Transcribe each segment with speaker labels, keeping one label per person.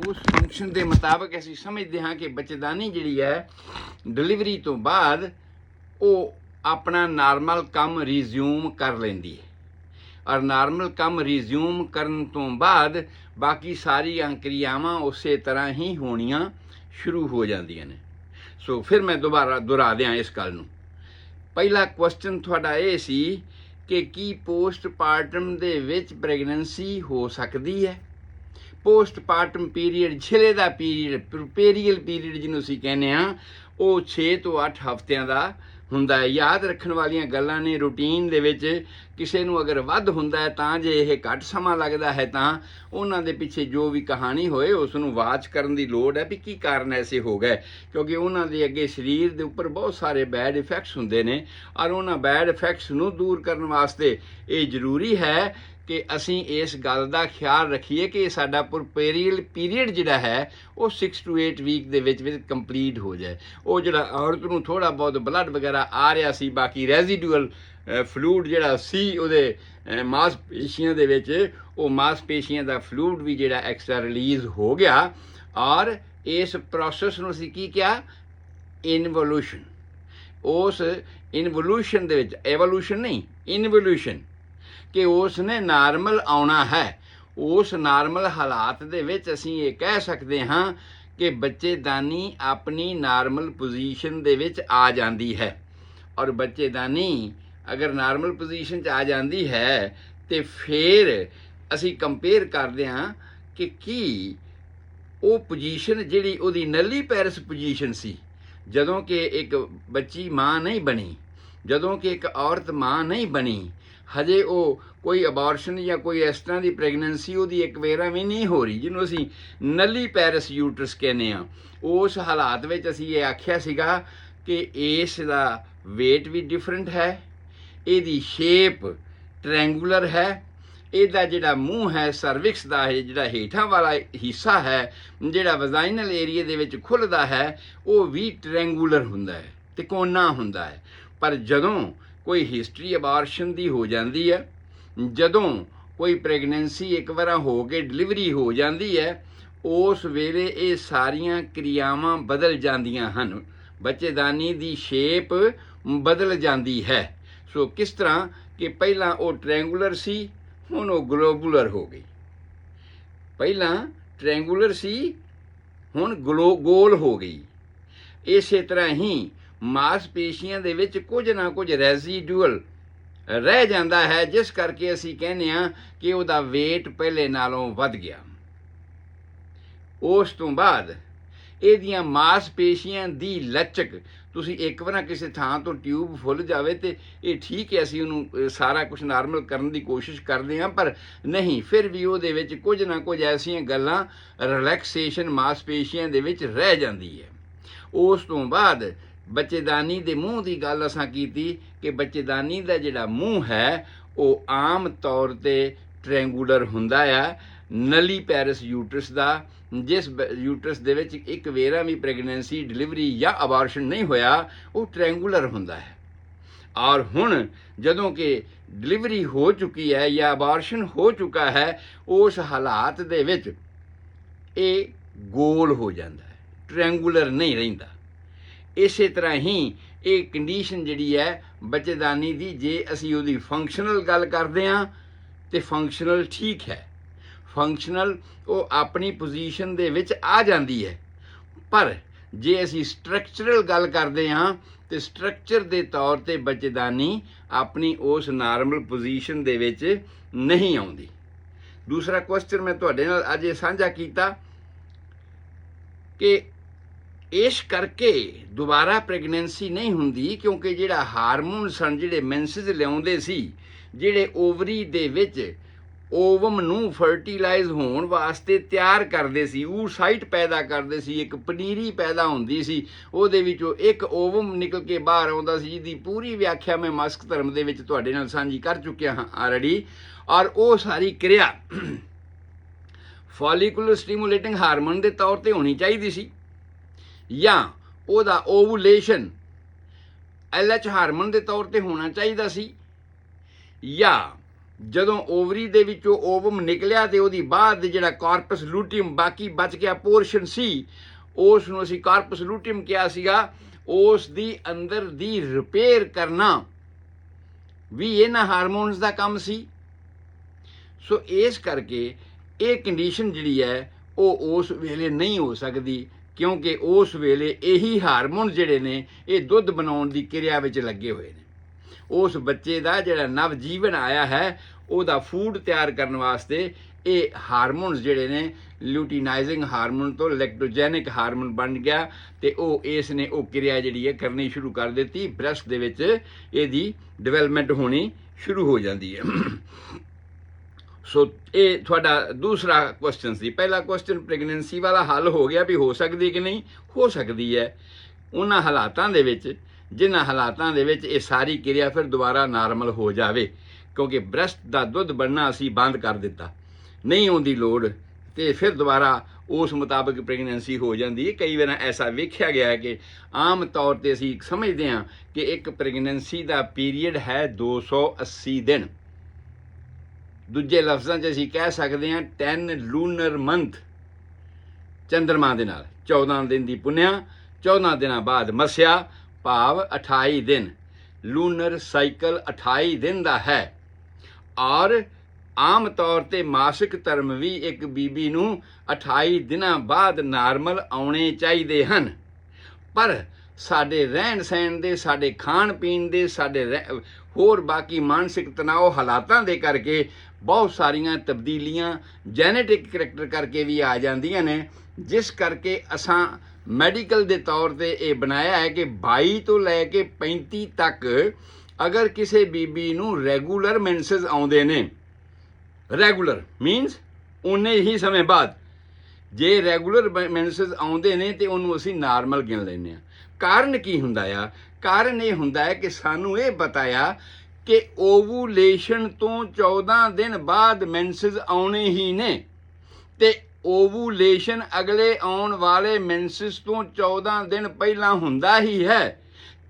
Speaker 1: उस फंक्शन के मुताबिक असीं समझते हाँ कि बच्चेदानी जिहड़ी है डिलीवरी तो बाद वो अपना नॉर्मल काम रिज्यूम कर लेंदी है और नॉर्मल काम रिज्यूम करन तो बाद बाकी सारियां क्रियावां उस तरह ही होनियां शुरू हो जांदियां ने। सो फिर मैं दोबारा दोहरा दियां इस गल नूं। पहला क्वेश्चन तुहाडा ये सी कि की पोस्टपार्टम दे विच प्रैगनेंसी हो सकती है। पोस्टपार्टम पीरीयड छिले का पीरीयड प्रोपेरियल पीरीयड जिन्हों असीं कहने हाँ वो 6 तो 8 हफ्तियां का हुंदा है। याद रखण वालियां गल्लां ने रूटीन दे विच किसे नूं अगर वध हुंदा है तां जे इह घट समां लगदा है तां उन्हां दे पिछे जो भी कहानी होए उस नूं वाच करन दी लोड़ है भी की कारण ऐसे हो गए, क्योंकि उन्हां दे अगे शरीर दे उपर बहुत सारे बैड इफैक्ट्स हुंदे ने और उन्हां बैड इफैक्ट्स नूं दूर करन वास्ते ये जरूरी है कि असीं इस गल का ख्याल रखीए कि साडा प्रोपेरियल पीरीयड जिहड़ा है वो 6 to 8 वीक दे विच कंप्लीट हो जाए। वो जिहड़ा औरत नूं थोड़ा बहुत ब्लड वगैरह आ रहा सी, बाकी रेजिडुअल फ्लूड जिहड़ा सी उहदे मांसपेशियां दे विच वो मांसपेशियां दा फ्लूड भी जिहड़ा एक्स्ट्रा रिलीज़ हो गया और इस प्रोसैस नूं असीं की किया इनवोल्यूशन। उस इनवोल्यूशन दे विच एवोल्यूशन नहीं इनवोल्यूशन कि उसने नार्मल आना है। उस नार्मल हालात दे विच असीं ये कह सकते हाँ कि बच्चेदानी अपनी नार्मल पोजीशन दे विच आ जाती है। और बच्चेदानी अगर नार्मल पोजीशन च आ जाती है तो फिर असीं कंपेयर करते हाँ कि की वो पोजीशन जिहड़ी उहदी नली पैरस पोजीशन सी जदों कि एक बच्ची माँ नहीं बनी, जदों कि एक औरत माँ नहीं बनी, हजे वो कोई अबॉर्शन या कोई इस तरह की प्रैगनेंसी वो एक वेरा भी नहीं हो रही जिन्हों असीं नली पैरस यूट्रस कहने हाँ। उस हालात में असीं ये आख्या सीगा कि इसदा वेट भी डिफरेंट है, इहदी शेप ट्रैंगुलर है, इहदा जिहड़ा मूँह है सर्विक्स का जिहड़ा हेठां वाला हिस्सा है जिहड़ा वजाइनल एरिए दे विच खुलदा है वो भी ट्रैंगुलर हुंदा है, तिकोना हुंदा है। पर जदों कोई हिस्टरी अबार्शन दी हो जाती है, जदों कोई प्रैगनेंसी एक बार हो के डिलीवरी हो जाती है उस वेले ये सारियां क्रियावां बदल जांदियां हन, बच्चेदानी दी शेप बदल जाती है। सो किस तरह कि पहला वो ट्रैंगुलर सी हुण वो ग्लोबुलर हो गई, पहला ट्रैंगुलर सी हुण गोल हो गई। इस तरह ही मांसपेशियां दे विच कुछ ना कुछ रेजिडुअल रह जाता है जिस करके असीं कहने हाँ कि उहदा वेट पहले नालों वध गया। उस तो बाद इहदियां मांसपेशियां दी लचक तुसीं एक बार किसी थां तो ट्यूब फुल जाए तो ये ठीक है असीं उहनूं सारा कुछ नॉर्मल करने की कोशिश करते हैं, पर नहीं फिर भी उहदे विच कुछ ना कुछ ऐसियां गल्लां रिलैक्सेशन मांसपेशियां दे विच रह जाती है। उस तो बाद बच्चेदानी दे मूँह की गल असां कीती कि बच्चेदानी का जिहड़ा मूँह है वो आम तौर पर ट्रैंगुलर हुंदा है, नली पैरस यूट्रस का जिस यूट्रस दे विच एक वेरा भी प्रैगनेंसी डिलीवरी या अबार्शन नहीं होया वो ट्रैंगुलर हुंदा है। और हुण जदों कि डिलीवरी हो चुकी है या अबार्शन हो चुका है उस हालात दे विच ये गोल हो जाता है, ट्रैंगुलर नहीं रहिंदा। इस तरह ही ये कंडीशन जिहड़ी है बच्चेदानी दी जे असीं उहदी फंक्शनल गल करदे हां ते फंक्शनल ठीक है, फंक्शनल वो अपनी पोजीशन दे विच आ जाती है। पर जे असीं स्ट्रक्चरल गल करदे हां ते स्ट्रक्चर दे तौर ते बच्चेदानी अपनी उस नार्मल पोजीशन दे विच नहीं आउंदी। दूसरा क्वेश्चन मैं तुहाडे नाल अज साझा कीता कि इस करके दोबारा प्रैगनेंसी नहीं हुंदी क्योंकि जिहड़ा हारमोन सन जिहड़े मैंसिस लिआउंदे सी जिहड़े ओवरी दे विच ओवम नूं फर्टिलाइज होने वास्ते तैयार करते सी, ऊसाइट पैदा करते सी, एक पनीरी पैदा होंदी सी, उहदे विचों एक ओवम निकल के बाहर आउंदा सी जिहदी पूरी व्याख्या मैं मास्क धर्म दे विच तुहाडे नाल सांझी कर चुकिया हाँ ऑलरेडी। और वो सारी क्रिया फॉलीकुलर स्टिमुलेटिंग हारमोन के तौर पर होनी चाहिए सी या उहदा ओवुलेशन LH हारमोन के तौर पर होना चाहिए सी या ਜਦੋਂ ਓਵਰੀ ਦੇ ਵਿੱਚੋਂ ਓਵਮ ਨਿਕਲਿਆ ਤੇ ਉਹਦੀ ਬਾਅਦ ਦੇ ਜਿਹੜਾ ਕਾਰਪਸ ਲੂਟੀਅਮ ਬਾਕੀ ਬਚ ਗਿਆ ਪੋਰਸ਼ਨ ਸੀ, ਉਸ ਨੂੰ ਅਸੀਂ ਕਾਰਪਸ ਲੂਟੀਅਮ ਕਿਹਾ ਸੀਗਾ। ਉਸ ਦੀ ਅੰਦਰ ਦੀ ਰਿਪੇਅਰ ਕਰਨਾ ਵੀ ਇਹਨਾਂ ਹਾਰਮੋਨਸ ਦਾ ਕੰਮ ਸੀ। ਸੋ ਇਸ ਕਰਕੇ ਇਹ ਕੰਡੀਸ਼ਨ ਜਿਹੜੀ ਹੈ ਉਹ ਉਸ ਵੇਲੇ ਨਹੀਂ ਹੋ ਸਕਦੀ, ਕਿਉਂਕਿ ਉਸ ਵੇਲੇ ਇਹੀ ਹਾਰਮੋਨ ਜਿਹੜੇ ਨੇ ਇਹ ਦੁੱਧ ਬਣਾਉਣ ਦੀ ਕਿਰਿਆ ਵਿੱਚ ਲੱਗੇ ਹੋਏ ਨੇ। ਉਸ ਬੱਚੇ ਦਾ ਜਿਹੜਾ ਨਵ ਜੀਵਨ ਆਇਆ ਹੈ ਉਹਦਾ ਫੂਡ ਤਿਆਰ ਕਰਨ ਵਾਸਤੇ ਇਹ ਹਾਰਮੋਨਸ ਜਿਹੜੇ ਨੇ ਲੂਟੀਨਾਈਜ਼ਿੰਗ ਹਾਰਮੋਨ ਤੋਂ ਲੈਕਟੋਜੈਨਿਕ ਹਾਰਮੋਨ ਬਣ ਗਿਆ ਤੇ ਉਹ ਇਸ ਨੇ ਉਹ ਕਿਰਿਆ ਜਿਹੜੀ ਹੈ ਕਰਨੀ ਸ਼ੁਰੂ ਕਰ ਦਿੱਤੀ। ਬ੍ਰੈਸਟ ਦੇ ਵਿੱਚ ਇਹਦੀ ਡਿਵੈਲਪਮੈਂਟ ਹੋਣੀ ਸ਼ੁਰੂ ਹੋ ਜਾਂਦੀ ਹੈ। ਸੋ ਇਹ ਤੁਹਾਡਾ ਦੂਸਰਾ ਕੁਐਸਚਨ ਸੀ। ਪਹਿਲਾ ਕੁਐਸਚਨ ਪ੍ਰੈਗਨੈਂਸੀ ਵਾਲਾ ਹੱਲ ਹੋ ਗਿਆ ਵੀ ਹੋ ਸਕਦੀ ਕਿ ਨਹੀਂ, ਹੋ ਸਕਦੀ ਹੈ ਉਹਨਾਂ ਹਾਲਾਤਾਂ ਦੇ ਵਿੱਚ ਜਿਨ੍ਹਾਂ ਹਾਲਾਤਾਂ ਦੇ ਵਿੱਚ ਇਹ ਸਾਰੀ ਕਿਰਿਆ ਫਿਰ ਦੁਬਾਰਾ ਨਾਰਮਲ ਹੋ ਜਾਵੇ, ਕਿਉਂਕਿ ਬ੍ਰੈਸਟ ਦਾ ਦੁੱਧ ਬਣਨਾ ਅਸੀਂ ਬੰਦ ਕਰ ਦਿੱਤਾ, ਨਹੀਂ ਆਉਂਦੀ ਲੋੜ, ਤੇ ਫਿਰ ਦੁਬਾਰਾ ਉਸ ਮੁਤਾਬਕ ਪ੍ਰੈਗਨੈਂਸੀ ਹੋ ਜਾਂਦੀ ਹੈ। ਕਈ ਵਾਰ ਐਸਾ ਵੇਖਿਆ ਗਿਆ ਹੈ ਕਿ ਆਮ ਤੌਰ 'ਤੇ ਅਸੀਂ ਸਮਝਦੇ ਹਾਂ ਕਿ ਇੱਕ ਪ੍ਰੈਗਨੈਂਸੀ ਦਾ ਪੀਰੀਅਡ ਹੈ 280 ਦਿਨ। ਦੂਜੇ ਲਫ਼ਜ਼ਾਂ 'ਚ ਅਸੀਂ ਕਹਿ ਸਕਦੇ ਹਾਂ 10 ਲੂਨਰ ਮੰਥ, ਚੰਦਰਮਾ ਦੇ ਨਾਲ 14 ਦਿਨ ਦੀ ਪੁੰਨਿਆ, 14 ਦਿਨਾਂ ਬਾਅਦ ਮੱਸਿਆ, ਭਾਵ 28 ਦਿਨ। ਲੂਨਰ ਸਾਈਕਲ 28 ਦਿਨ ਦਾ ਹੈ। ਔਰ ਆਮ ਤੌਰ 'ਤੇ ਮਾਸਿਕ ਧਰਮ ਵੀ ਇੱਕ ਬੀਬੀ ਨੂੰ 28 ਦਿਨਾਂ ਬਾਅਦ ਨਾਰਮਲ ਆਉਣੇ ਚਾਹੀਦੇ ਹਨ। ਪਰ ਸਾਡੇ ਰਹਿਣ ਸਹਿਣ ਦੇ, ਸਾਡੇ ਖਾਣ ਪੀਣ ਦੇ, ਸਾਡੇ ਹੋਰ ਬਾਕੀ ਮਾਨਸਿਕ ਤਣਾਅ ਹਾਲਾਤਾਂ ਦੇ ਕਰਕੇ ਬਹੁਤ ਸਾਰੀਆਂ ਤਬਦੀਲੀਆਂ ਜੈਨੇਟਿਕ ਕਰੈਕਟਰ ਕਰਕੇ ਵੀ ਆ ਜਾਂਦੀਆਂ ਨੇ, ਜਿਸ ਕਰਕੇ ਅਸਾਂ ਮੈਡੀਕਲ ਦੇ ਤੌਰ 'ਤੇ ਇਹ ਬਣਾਇਆ ਹੈ ਕਿ 22 ਤੋਂ ਲੈ ਕੇ 35 ਤੱਕ ਅਗਰ ਕਿਸੇ ਬੀਬੀ ਨੂੰ ਰੈਗੂਲਰ ਮੈਂਸਸ ਆਉਂਦੇ ਨੇ, ਰੈਗੂਲਰ ਮੀਨਸ ਉਨੇ ਹੀ ਸਮੇਂ ਬਾਅਦ, ਜੇ ਰੈਗੂਲਰ ਮੈਂਸਸ ਆਉਂਦੇ ਨੇ ਤੇ ਉਹਨੂੰ ਅਸੀਂ ਨਾਰਮਲ ਗਿਣ ਲੈਂਦੇ ਹਾਂ। ਕਾਰਨ ਕੀ ਹੁੰਦਾ ਆ? ਕਾਰਨ ਇਹ ਹੁੰਦਾ ਹੈ ਕਿ ਸਾਨੂੰ ਇਹ ਪਤਾ ਆ ਕਿ ਓਵੂਲੇਸ਼ਨ ਤੋਂ 14 ਦਿਨ ਬਾਅਦ ਮੈਂਸਸ ਆਉਣੇ ਹੀ ਨੇ, ਤੇ ਓਵੂਲੇਸ਼ਨ ਅਗਲੇ ਆਉਣ ਵਾਲੇ ਮੈਂਸਸ ਤੋਂ 14 ਦਿਨ ਪਹਿਲਾਂ ਹੁੰਦਾ ਹੀ ਹੈ,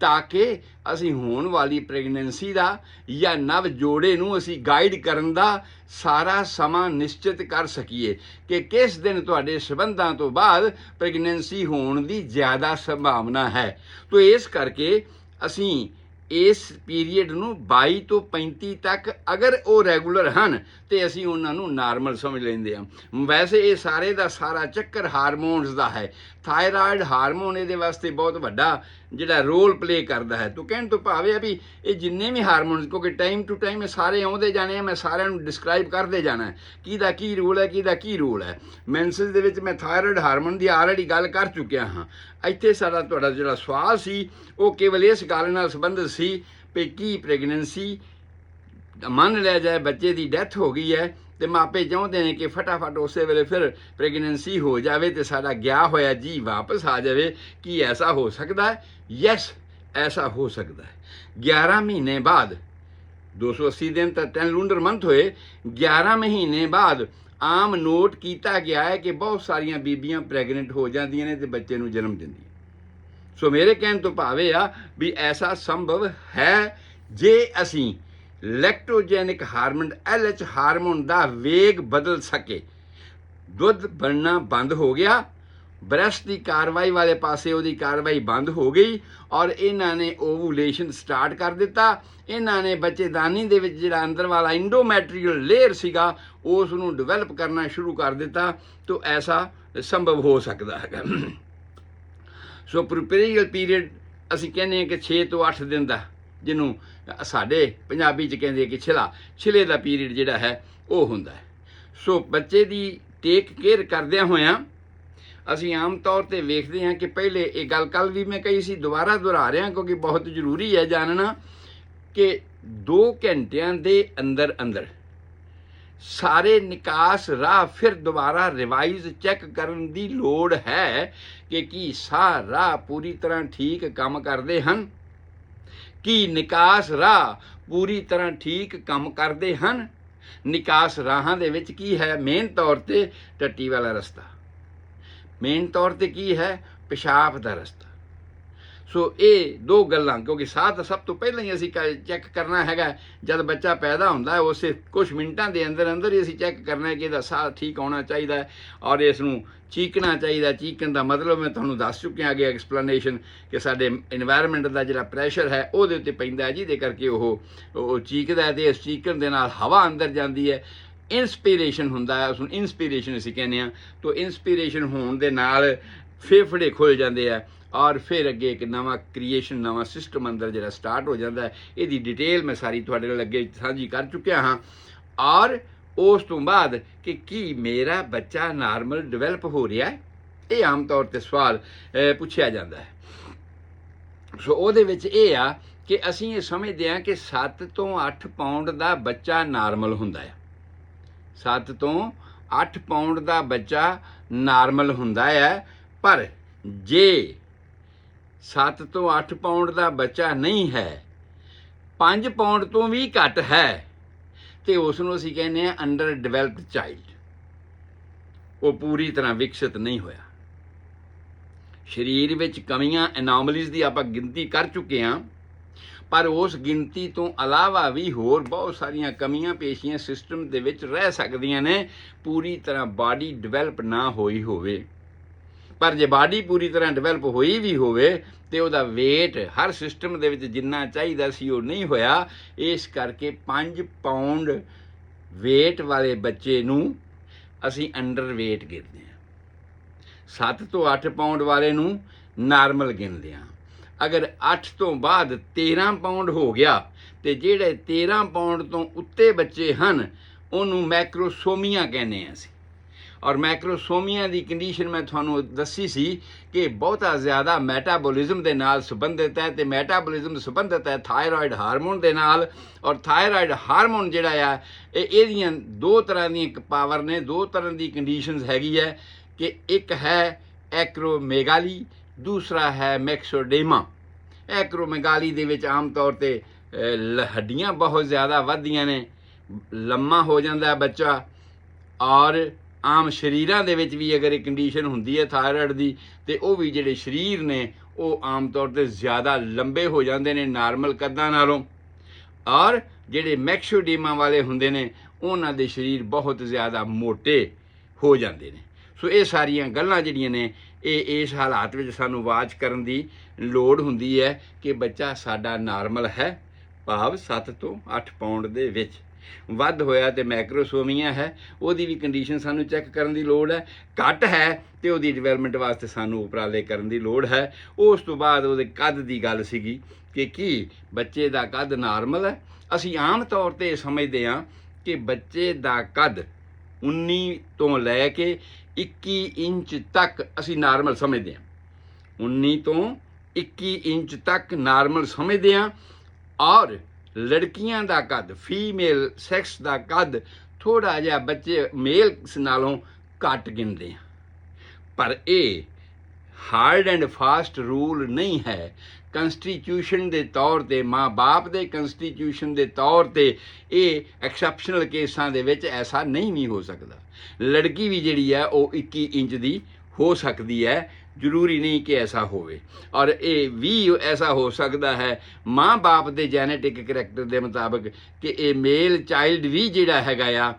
Speaker 1: ਤਾਂ ਕਿ ਅਸੀਂ ਹੋਣ ਵਾਲੀ ਪ੍ਰੈਗਨੈਂਸੀ ਦਾ ਜਾਂ ਨਵ ਜੋੜੇ ਨੂੰ ਅਸੀਂ ਗਾਈਡ ਕਰਨ ਦਾ ਸਾਰਾ ਸਮਾਂ ਨਿਸ਼ਚਿਤ ਕਰ ਸਕੀਏ ਕਿ ਕਿਸ ਦਿਨ ਤੁਹਾਡੇ ਸਬੰਧਾਂ ਤੋਂ ਬਾਅਦ ਪ੍ਰੈਗਨੈਂਸੀ ਹੋਣ ਦੀ ਜ਼ਿਆਦਾ ਸੰਭਾਵਨਾ ਹੈ। ਤੋ ਇਸ ਕਰਕੇ ਅਸੀਂ ਇਸ ਪੀਰੀਅਡ ਨੂੰ 22 ਤੋਂ 35 ਤੱਕ ਅਗਰ ਉਹ ਰੈਗੂਲਰ ਹਨ ਤੇ ਅਸੀਂ ਉਹਨਾਂ ਨੂੰ ਨਾਰਮਲ ਸਮਝ ਲੈਂਦੇ ਹਾਂ। ਵੈਸੇ ਇਹ ਸਾਰੇ ਦਾ ਸਾਰਾ ਚੱਕਰ ਹਾਰਮੋਨਸ ਦਾ ਹੈ। ਥਾਇਰਾਇਡ ਹਾਰਮੋਨ ਇਹਦੇ ਵਾਸਤੇ ਬਹੁਤ ਵੱਡਾ ਜਿਹੜਾ ਰੋਲ ਪਲੇ ਕਰਦਾ ਹੈ। ਤੋ ਕਹਿਣ ਤੋਂ ਭਾਵ ਇਹ ਵੀ ਇਹ ਜਿੰਨੇ ਵੀ ਹਾਰਮੋਨਸ, ਕਿਉਂਕਿ ਟਾਈਮ ਟੂ ਟਾਈਮ ਇਹ ਸਾਰੇ ਆਉਂਦੇ ਜਾਣੇ ਆ, ਮੈਂ ਸਾਰਿਆਂ ਨੂੰ ਡਿਸਕ੍ਰਾਈਬ ਕਰਦੇ ਜਾਣਾ ਕਿਹਦਾ ਕੀ ਰੋਲ ਹੈ, ਕਿਹਦਾ ਕੀ ਰੋਲ ਹੈ। ਮੈਂਸਸ ਦੇ ਵਿੱਚ ਮੈਂ ਥਾਇਰਾਇਡ ਹਾਰਮੋਨ ਦੀ ਆਲਰੇਡੀ ਗੱਲ ਕਰ ਚੁੱਕਿਆ ਹਾਂ। ਇੱਥੇ ਸਾਡਾ ਤੁਹਾਡਾ ਜਿਹੜਾ ਸਵਾਲ ਸੀ ਉਹ ਕੇਵਲ ਇਸ ਗੱਲ ਨਾਲ ਸੰਬੰਧਿਤ ਸੀ ਵੀ ਕੀ ਪ੍ਰੈਗਨੈਂਸੀ ਮੰਨ ਲਿਆ ਜਾਏ ਬੱਚੇ ਦੀ ਡੈਥ ਹੋ ਗਈ ਹੈ ਤੇ ਮਾਪੇ ਚਾਹੁੰਦੇ ਨੇ ਕਿ ਫਟਾਫਟ ਉਸੇ ਵੇਲੇ ਫਿਰ ਪ੍ਰੈਗਨੈਂਸੀ ਹੋ ਜਾਵੇ ਤੇ ਸਾਡਾ ਗਿਆ ਹੋਇਆ ਜੀ ਵਾਪਸ ਆ ਜਾਵੇ। ਕੀ ਐਸਾ ਹੋ ਸਕਦਾ ਹੈ? ਯੈਸ, ਐਸਾ ਹੋ ਸਕਦਾ ਹੈ। 11 ਮਹੀਨੇ ਬਾਅਦ, 280 ਦਿਨ ਤਾਂ 10 ਲੂਨਰ ਮੰਥ ਹੋਏ, 11 ਮਹੀਨੇ ਬਾਅਦ ਆਮ ਨੋਟ ਕੀਤਾ ਗਿਆ ਹੈ ਕਿ ਬਹੁਤ ਸਾਰੀਆਂ ਬੀਬੀਆਂ ਪ੍ਰੈਗਨੈਂਟ ਹੋ ਜਾਂਦੀਆਂ ਨੇ ਤੇ ਬੱਚੇ ਨੂੰ ਜਨਮ ਦਿੰਦੀਆਂ। ਸੋ ਮੇਰੇ ਕਹਿਣ ਤੋਂ ਭਾਵ ਇਹ ਆ ਵੀ ਐਸਾ ਸੰਭਵ ਹੈ ਜੇ ਅਸੀਂ ਲੈਕਟੋਜੈਨਿਕ ਹਾਰਮੋਨ LH ਹਾਰਮੋਨ ਦਾ ਵੇਗ ਬਦਲ ਸਕੇ। ਦੁੱਧ ਬਣਨਾ ਬੰਦ ਹੋ ਗਿਆ, ਬ੍ਰੈਸਟ ਦੀ ਕਾਰਵਾਈ ਵਾਲੇ ਪਾਸੇ ਉਹਦੀ ਕਾਰਵਾਈ ਬੰਦ ਹੋ ਗਈ ਔਰ ਇਹਨਾਂ ਨੇ ਓਵੂਲੇਸ਼ਨ ਸਟਾਰਟ ਕਰ ਦਿੱਤਾ। ਇਹਨਾਂ ਨੇ ਬੱਚੇਦਾਨੀ ਦੇ ਵਿੱਚ ਜਿਹੜਾ ਅੰਦਰ ਵਾਲਾ ਇੰਡੋਮੈਟਰੀਅਲ ਲੇਅਰ ਸੀਗਾ ਉਸ ਨੂੰ ਡਿਵੈਲਪ ਕਰਨਾ ਸ਼ੁਰੂ ਕਰ ਦਿੱਤਾ। ਤੋ ਐਸਾ ਸੰਭਵ ਹੋ ਸਕਦਾ ਹੈਗਾ। ਸੋ ਪੁਰਪੇਰੀਅਲ ਪੀਰੀਅਡ ਅਸੀਂ ਕਹਿੰਦੇ ਹਾਂ ਕਿ 6 ਤੋਂ 8 ਦਿਨ ਦਾ, ਜਿਹਨੂੰ ਸਾਡੇ ਪੰਜਾਬੀ 'ਚ ਕਹਿੰਦੇ ਕਿ ਛਿਲੇ ਦਾ ਪੀਰੀਅਡ ਜਿਹੜਾ ਹੈ ਉਹ ਹੁੰਦਾ ਹੈ। ਸੋ ਬੱਚੇ ਦੀ ਟੇਕ ਕੇਅਰ ਕਰਦਿਆਂ ਹੋਇਆਂ ਅਸੀਂ ਆਮ ਤੌਰ 'ਤੇ ਵੇਖਦੇ ਹਾਂ ਕਿ ਪਹਿਲੇ ਇਹ ਗੱਲ ਕੱਲ੍ਹ ਵੀ ਮੈਂ ਕਹੀ ਸੀ, ਦੁਬਾਰਾ ਦੁਹਰਾ ਰਿਹਾ ਕਿਉਂਕਿ ਬਹੁਤ ਜ਼ਰੂਰੀ ਹੈ ਜਾਣਨਾ ਕਿ 2 ਘੰਟਿਆਂ ਦੇ ਅੰਦਰ ਅੰਦਰ ਸਾਰੇ ਨਿਕਾਸ ਰਾਹ ਫਿਰ ਦੁਬਾਰਾ ਰਿਵਾਈਜ਼ ਚੈੱਕ ਕਰਨ ਦੀ ਲੋੜ ਹੈ ਕਿ ਕੀ ਸਾਹ ਰਾਹ ਪੂਰੀ ਤਰ੍ਹਾਂ ਠੀਕ ਕੰਮ ਕਰਦੇ ਹਨ, ਕੀ ਨਿਕਾਸ ਰਾਹ ਪੂਰੀ ਤਰ੍ਹਾਂ ਠੀਕ ਕੰਮ ਕਰਦੇ ਹਨ। ਨਿਕਾਸ ਰਾਹਾਂ ਦੇ ਵਿੱਚ ਕੀ ਹੈ? ਮੇਨ ਤੌਰ 'ਤੇ ਟੱਟੀ ਵਾਲਾ ਰਸਤਾ, ਮੇਨ ਤੌਰ 'ਤੇ ਕੀ ਹੈ? ਪਿਸ਼ਾਬ ਦਾ ਰਸਤਾ। ਸੋ ਇਹ ਦੋ ਗੱਲਾਂ, ਕਿਉਂਕਿ ਸਾਹ ਤਾਂ ਸਭ ਤੋਂ ਪਹਿਲਾਂ ਹੀ ਅਸੀਂ ਚੈੱਕ ਕਰਨਾ ਹੈਗਾ। ਜਦ ਬੱਚਾ ਪੈਦਾ ਹੁੰਦਾ ਹੈ ਉਸੇ ਕੁਝ ਮਿੰਟਾਂ ਦੇ ਅੰਦਰ ਅੰਦਰ ਹੀ ਅਸੀਂ ਚੈੱਕ ਕਰਨਾ ਹੈ ਕਿ ਇਹਦਾ ਸਾਹ ਠੀਕ ਹੋਣਾ ਚਾਹੀਦਾ ਹੈ ਔਰ ਇਸ ਨੂੰ ਚੀਕਣਾ ਚਾਹੀਦਾ। ਚੀਕਣ ਦਾ ਮਤਲਬ ਮੈਂ ਤੁਹਾਨੂੰ ਦੱਸ ਚੁੱਕਿਆ ਅੱਗੇ ਐਕਸਪਲੇਨੇਸ਼ਨ ਕਿ ਸਾਡੇ ਇਨਵਾਇਰਨਮੈਂਟ ਦਾ ਜਿਹੜਾ ਪ੍ਰੈਸ਼ਰ ਹੈ ਉਹਦੇ ਉੱਤੇ ਪੈਂਦਾ ਹੈ, ਜਿਹਦੇ ਕਰਕੇ ਉਹ ਚੀਕਦਾ ਹੈ ਅਤੇ ਇਸ ਚੀਕਣ ਦੇ ਨਾਲ ਹਵਾ ਅੰਦਰ ਜਾਂਦੀ ਹੈ। ਇੰਸਪੀਰੇਸ਼ਨ ਹੁੰਦਾ ਹੈ, ਉਸਨੂੰ ਇੰਸਪੀਰੇਸ਼ਨ ਅਸੀਂ ਕਹਿੰਦੇ ਹਾਂ। ਤਾਂ ਇੰਸਪੀਰੇਸ਼ਨ ਹੋਣ ਦੇ ਨਾਲ ਫੇਫੜੇ ਖੁੱਲ੍ਹ ਜਾਂਦੇ ਆ ਔਰ ਫਿਰ ਅੱਗੇ ਇੱਕ ਨਵਾਂ ਕ੍ਰੀਏਸ਼ਨ, ਨਵਾਂ ਸਿਸਟਮ ਅੰਦਰ ਜਿਹੜਾ ਸਟਾਰਟ ਹੋ ਜਾਂਦਾ ਹੈ। ਇਹਦੀ ਡਿਟੇਲ ਮੈਂ ਸਾਰੀ ਤੁਹਾਡੇ ਨਾਲ ਅੱਗੇ ਸਾਂਝੀ ਕਰ ਚੁੱਕਿਆ ਹਾਂ। ਔਰ ਉਸ ਤੋਂ ਬਾਅਦ ਕਿ ਕੀ ਮੇਰਾ ਬੱਚਾ ਨਾਰਮਲ ਡਿਵੈਲਪ ਹੋ ਰਿਹਾ ਹੈ, ਇਹ ਆਮ ਤੌਰ 'ਤੇ ਸਵਾਲ ਪੁੱਛਿਆ ਜਾਂਦਾ ਹੈ। ਸੋ ਉਹਦੇ ਵਿੱਚ ਇਹ ਆ ਕਿ ਅਸੀਂ ਇਹ ਸਮਝਦੇ ਹਾਂ ਕਿ 7 ਤੋਂ 8 ਪਾਉਂਡ ਦਾ ਬੱਚਾ ਨਾਰਮਲ ਹੁੰਦਾ ਹੈ। 7 ਤੋਂ 8 ਪਾਉਂਡ ਦਾ ਬੱਚਾ ਨਾਰਮਲ ਹੁੰਦਾ ਹੈ। ਪਰ ਜੇ 7 ਤੋਂ 8 ਪਾਉਂਡ ਦਾ ਬੱਚਾ ਨਹੀਂ ਹੈ, 5 ਪਾਉਂਡ ਤੋਂ ਵੀ ਘੱਟ ਹੈ, ਤੇ ਉਸ ਨੂੰ ਅਸੀਂ ਕਹਿੰਦੇ ਹਾਂ ਅੰਡਰ ਡਿਵੈਲਪਡ ਚਾਈਲਡ। ਉਹ ਪੂਰੀ ਤਰ੍ਹਾਂ ਵਿਕਸਿਤ ਨਹੀਂ ਹੋਇਆ। ਸਰੀਰ ਵਿੱਚ ਕਮੀਆਂ, ਐਨੋਮਲੀਜ਼ ਦੀ ਆਪਾਂ ਗਿਣਤੀ ਕਰ ਚੁੱਕੇ ਹਾਂ, ਪਰ ਉਸ ਗਿਣਤੀ ਤੋਂ ਇਲਾਵਾ ਵੀ ਹੋਰ ਬਹੁਤ ਸਾਰੀਆਂ ਕਮੀਆਂ ਪੇਸ਼ੀਆਂ ਸਿਸਟਮ ਦੇ ਵਿੱਚ ਰਹਿ ਸਕਦੀਆਂ ਨੇ, ਪੂਰੀ ਤਰ੍ਹਾਂ ਬਾਡੀ ਡਿਵੈਲਪ ਨਾ ਹੋਈ ਹੋਵੇ। ਪਰ ਜੇ ਬਾਡੀ ਪੂਰੀ ਤਰ੍ਹਾਂ ਡਿਵੈਲਪ ਹੋਈ ਵੀ ਹੋਵੇ ਤੇ ਉਹਦਾ ਵੇਟ ਹਰ ਸਿਸਟਮ ਦੇ ਵਿੱਚ ਜਿੰਨਾ ਚਾਹੀਦਾ ਸੀ ਉਹ ਨਹੀਂ ਹੋਇਆ। ਇਸ ਕਰਕੇ 5 ਪਾਉਂਡ ਵੇਟ ਵਾਲੇ ਬੱਚੇ ਨੂੰ ਅਸੀਂ ਅੰਡਰ ਵੇਟ ਗਿਣਦੇ ਹਾਂ, 7 ਤੋਂ 8 ਪਾਉਂਡ ਵਾਲੇ ਨੂੰ ਨਾਰਮਲ ਗਿਣਦੇ ਹਾਂ। ਅਗਰ 8 ਤੋਂ ਬਾਅਦ 13 ਪਾਉਂਡ ਹੋ ਗਿਆ ਤੇ ਜਿਹੜੇ 13 ਪਾਉਂਡ ਤੋਂ ਉੱਤੇ ਬੱਚੇ ਹਨ ਉਹਨੂੰ ਮੈਕਰੋਸੋਮੀਆ ਕਹਿੰਦੇ ਹਾਂ ਅਸੀਂ। ਔਰ ਮੈਕਰੋਸੋਮੀਆ ਦੀ ਕੰਡੀਸ਼ਨ ਮੈਂ ਤੁਹਾਨੂੰ ਦੱਸੀ ਸੀ ਕਿ ਬਹੁਤਾ ਜ਼ਿਆਦਾ ਮੈਟਾਬੋਲਿਜ਼ਮ ਦੇ ਨਾਲ ਸੰਬੰਧਿਤ ਹੈ, ਤੇ ਮੈਟਾਬੋਲਿਜ਼ਮ ਸੰਬੰਧਿਤ ਹੈ ਥਾਇਰਾਇਡ ਹਾਰਮੋਨ ਦੇ ਨਾਲ। ਔਰ ਥਾਇਰਾਇਡ ਹਾਰਮੋਨ ਜਿਹੜਾ ਆ ਇਹਦੀਆਂ ਦੋ ਤਰ੍ਹਾਂ ਦੀਆਂ ਪਾਵਰ ਨੇ, ਦੋ ਤਰ੍ਹਾਂ ਦੀ ਕੰਡੀਸ਼ਨਸ ਹੈਗੀ ਹੈ ਕਿ ਇੱਕ ਹੈ ਐਕਰੋਮੇਗਾਲੀ, ਦੂਸਰਾ ਹੈ ਮੈਕਸੋਡੇਮਾ। ਐਕਰੋਮੇਗਾਲੀ ਦੇ ਵਿੱਚ ਆਮ ਤੌਰ 'ਤੇ ਹੱਡੀਆਂ ਬਹੁਤ ਜ਼ਿਆਦਾ ਵੱਧਦੀਆਂ ਨੇ, ਲੰਮਾ ਹੋ ਜਾਂਦਾ ਬੱਚਾ। ਔਰ ਆਮ ਸਰੀਰਾਂ ਦੇ ਵਿੱਚ ਵੀ ਅਗਰ ਇਹ ਕੰਡੀਸ਼ਨ ਹੁੰਦੀ ਹੈ ਥਾਇਰਾਇਡ ਦੀ, ਤੇ ਉਹ ਵੀ ਜਿਹੜੇ ਸਰੀਰ ਨੇ ਉਹ ਆਮ ਤੌਰ 'ਤੇ ਜ਼ਿਆਦਾ ਲੰਬੇ ਹੋ ਜਾਂਦੇ ਨੇ ਨਾਰਮਲ ਕੱਦਾਂ ਨਾਲੋਂ। ਔਰ ਜਿਹੜੇ ਮੈਕਸੋਡੀਮਾ ਵਾਲੇ ਹੁੰਦੇ ਨੇ ਉਹਨਾਂ ਦੇ ਸਰੀਰ ਬਹੁਤ ਜ਼ਿਆਦਾ ਮੋਟੇ ਹੋ ਜਾਂਦੇ ਨੇ। ਸੋ ਇਹ ਸਾਰੀਆਂ ਗੱਲਾਂ ਜਿਹੜੀਆਂ ਨੇ ਇਹ ਇਸ ਹਾਲਾਤ ਵਿੱਚ ਸਾਨੂੰ ਵਾਚ ਕਰਨ ਦੀ ਲੋੜ ਹੁੰਦੀ ਹੈ ਕਿ ਬੱਚਾ ਸਾਡਾ ਨਾਰਮਲ ਹੈ, ਭਾਵ 7 ਤੋਂ 8 ਪਾਉਂਡ ਦੇ ਵਿੱਚ। ਵੱਧ ਹੋਇਆ ਤੇ ਮੈਕਰੋਸੋਮੀਆ ਹੈ, ਉਹਦੀ ਵੀ ਕੰਡੀਸ਼ਨ ਸਾਨੂੰ ਚੈੱਕ ਕਰਨ ਦੀ ਲੋੜ ਹੈ। ਘੱਟ ਹੈ ਤੇ ਉਹਦੀ ਡਿਵੈਲਪਮੈਂਟ ਵਾਸਤੇ ਸਾਨੂੰ ਉਪਰਾਲੇ ਕਰਨ ਦੀ ਲੋੜ ਹੈ। ਉਸ ਤੋਂ ਬਾਅਦ ਉਹਦੇ ਕੱਦ ਦੀ ਗੱਲ ਸੀਗੀ ਕਿ ਕੀ ਬੱਚੇ ਦਾ ਕੱਦ ਨਾਰਮਲ ਹੈ। ਅਸੀਂ ਆਮ ਤੌਰ 'ਤੇ ਸਮਝਦੇ ਹਾਂ ਕਿ ਬੱਚੇ ਦਾ ਕੱਦ 19 ਤੋਂ ਲੈ ਕੇ 21 ਇੰਚ ਤੱਕ ਅਸੀਂ ਨਾਰਮਲ ਸਮਝਦੇ ਹਾਂ। 19 ਤੋਂ 21 ਇੰਚ ਤੱਕ ਨਾਰਮਲ ਸਮਝਦੇ ਹਾਂ। ਔਰ ਲੜਕੀਆਂ ਦਾ ਕੱਦ, ਫੀਮੇਲ ਸੈਕਸ ਦਾ ਕੱਦ ਥੋੜ੍ਹਾ ਜਿਹਾ ਬੱਚੇ ਮੇਲਸ ਨਾਲੋਂ ਘੱਟ ਗਿਣਦੇ ਆ। ਪਰ ਇਹ ਹਾਰਡ ਐਂਡ ਫਾਸਟ ਰੂਲ ਨਹੀਂ ਹੈ। ਕੰਸਟੀਟਿਊਸ਼ਨ ਦੇ ਤੌਰ 'ਤੇ, ਮਾਂ ਬਾਪ ਦੇ ਕੰਸਟੀਟਿਊਸ਼ਨ ਦੇ ਤੌਰ 'ਤੇ ਇਹ ਐਕਸੈਪਸ਼ਨਲ ਕੇਸਾਂ ਦੇ ਵਿੱਚ ਐਸਾ ਨਹੀਂ ਵੀ ਹੋ ਸਕਦਾ। ਲੜਕੀ ਵੀ ਜਿਹੜੀ ਹੈ ਉਹ 21 ਇੰਚ ਦੀ ਹੋ ਸਕਦੀ ਹੈ, ਜ਼ਰੂਰੀ ਨਹੀਂ ਕਿ ਐਸਾ ਹੋਵੇ। ਔਰ ਇਹ ਵੀ ਐਸਾ ਹੋ ਸਕਦਾ ਹੈ ਮਾਂ ਬਾਪ ਦੇ ਜੈਨੇਟਿਕ ਕਰੈਕਟਰ ਦੇ ਮੁਤਾਬਕ ਕਿ ਇਹ ਮੇਲ ਚਾਈਲਡ ਵੀ ਜਿਹੜਾ ਹੈਗਾ ਆ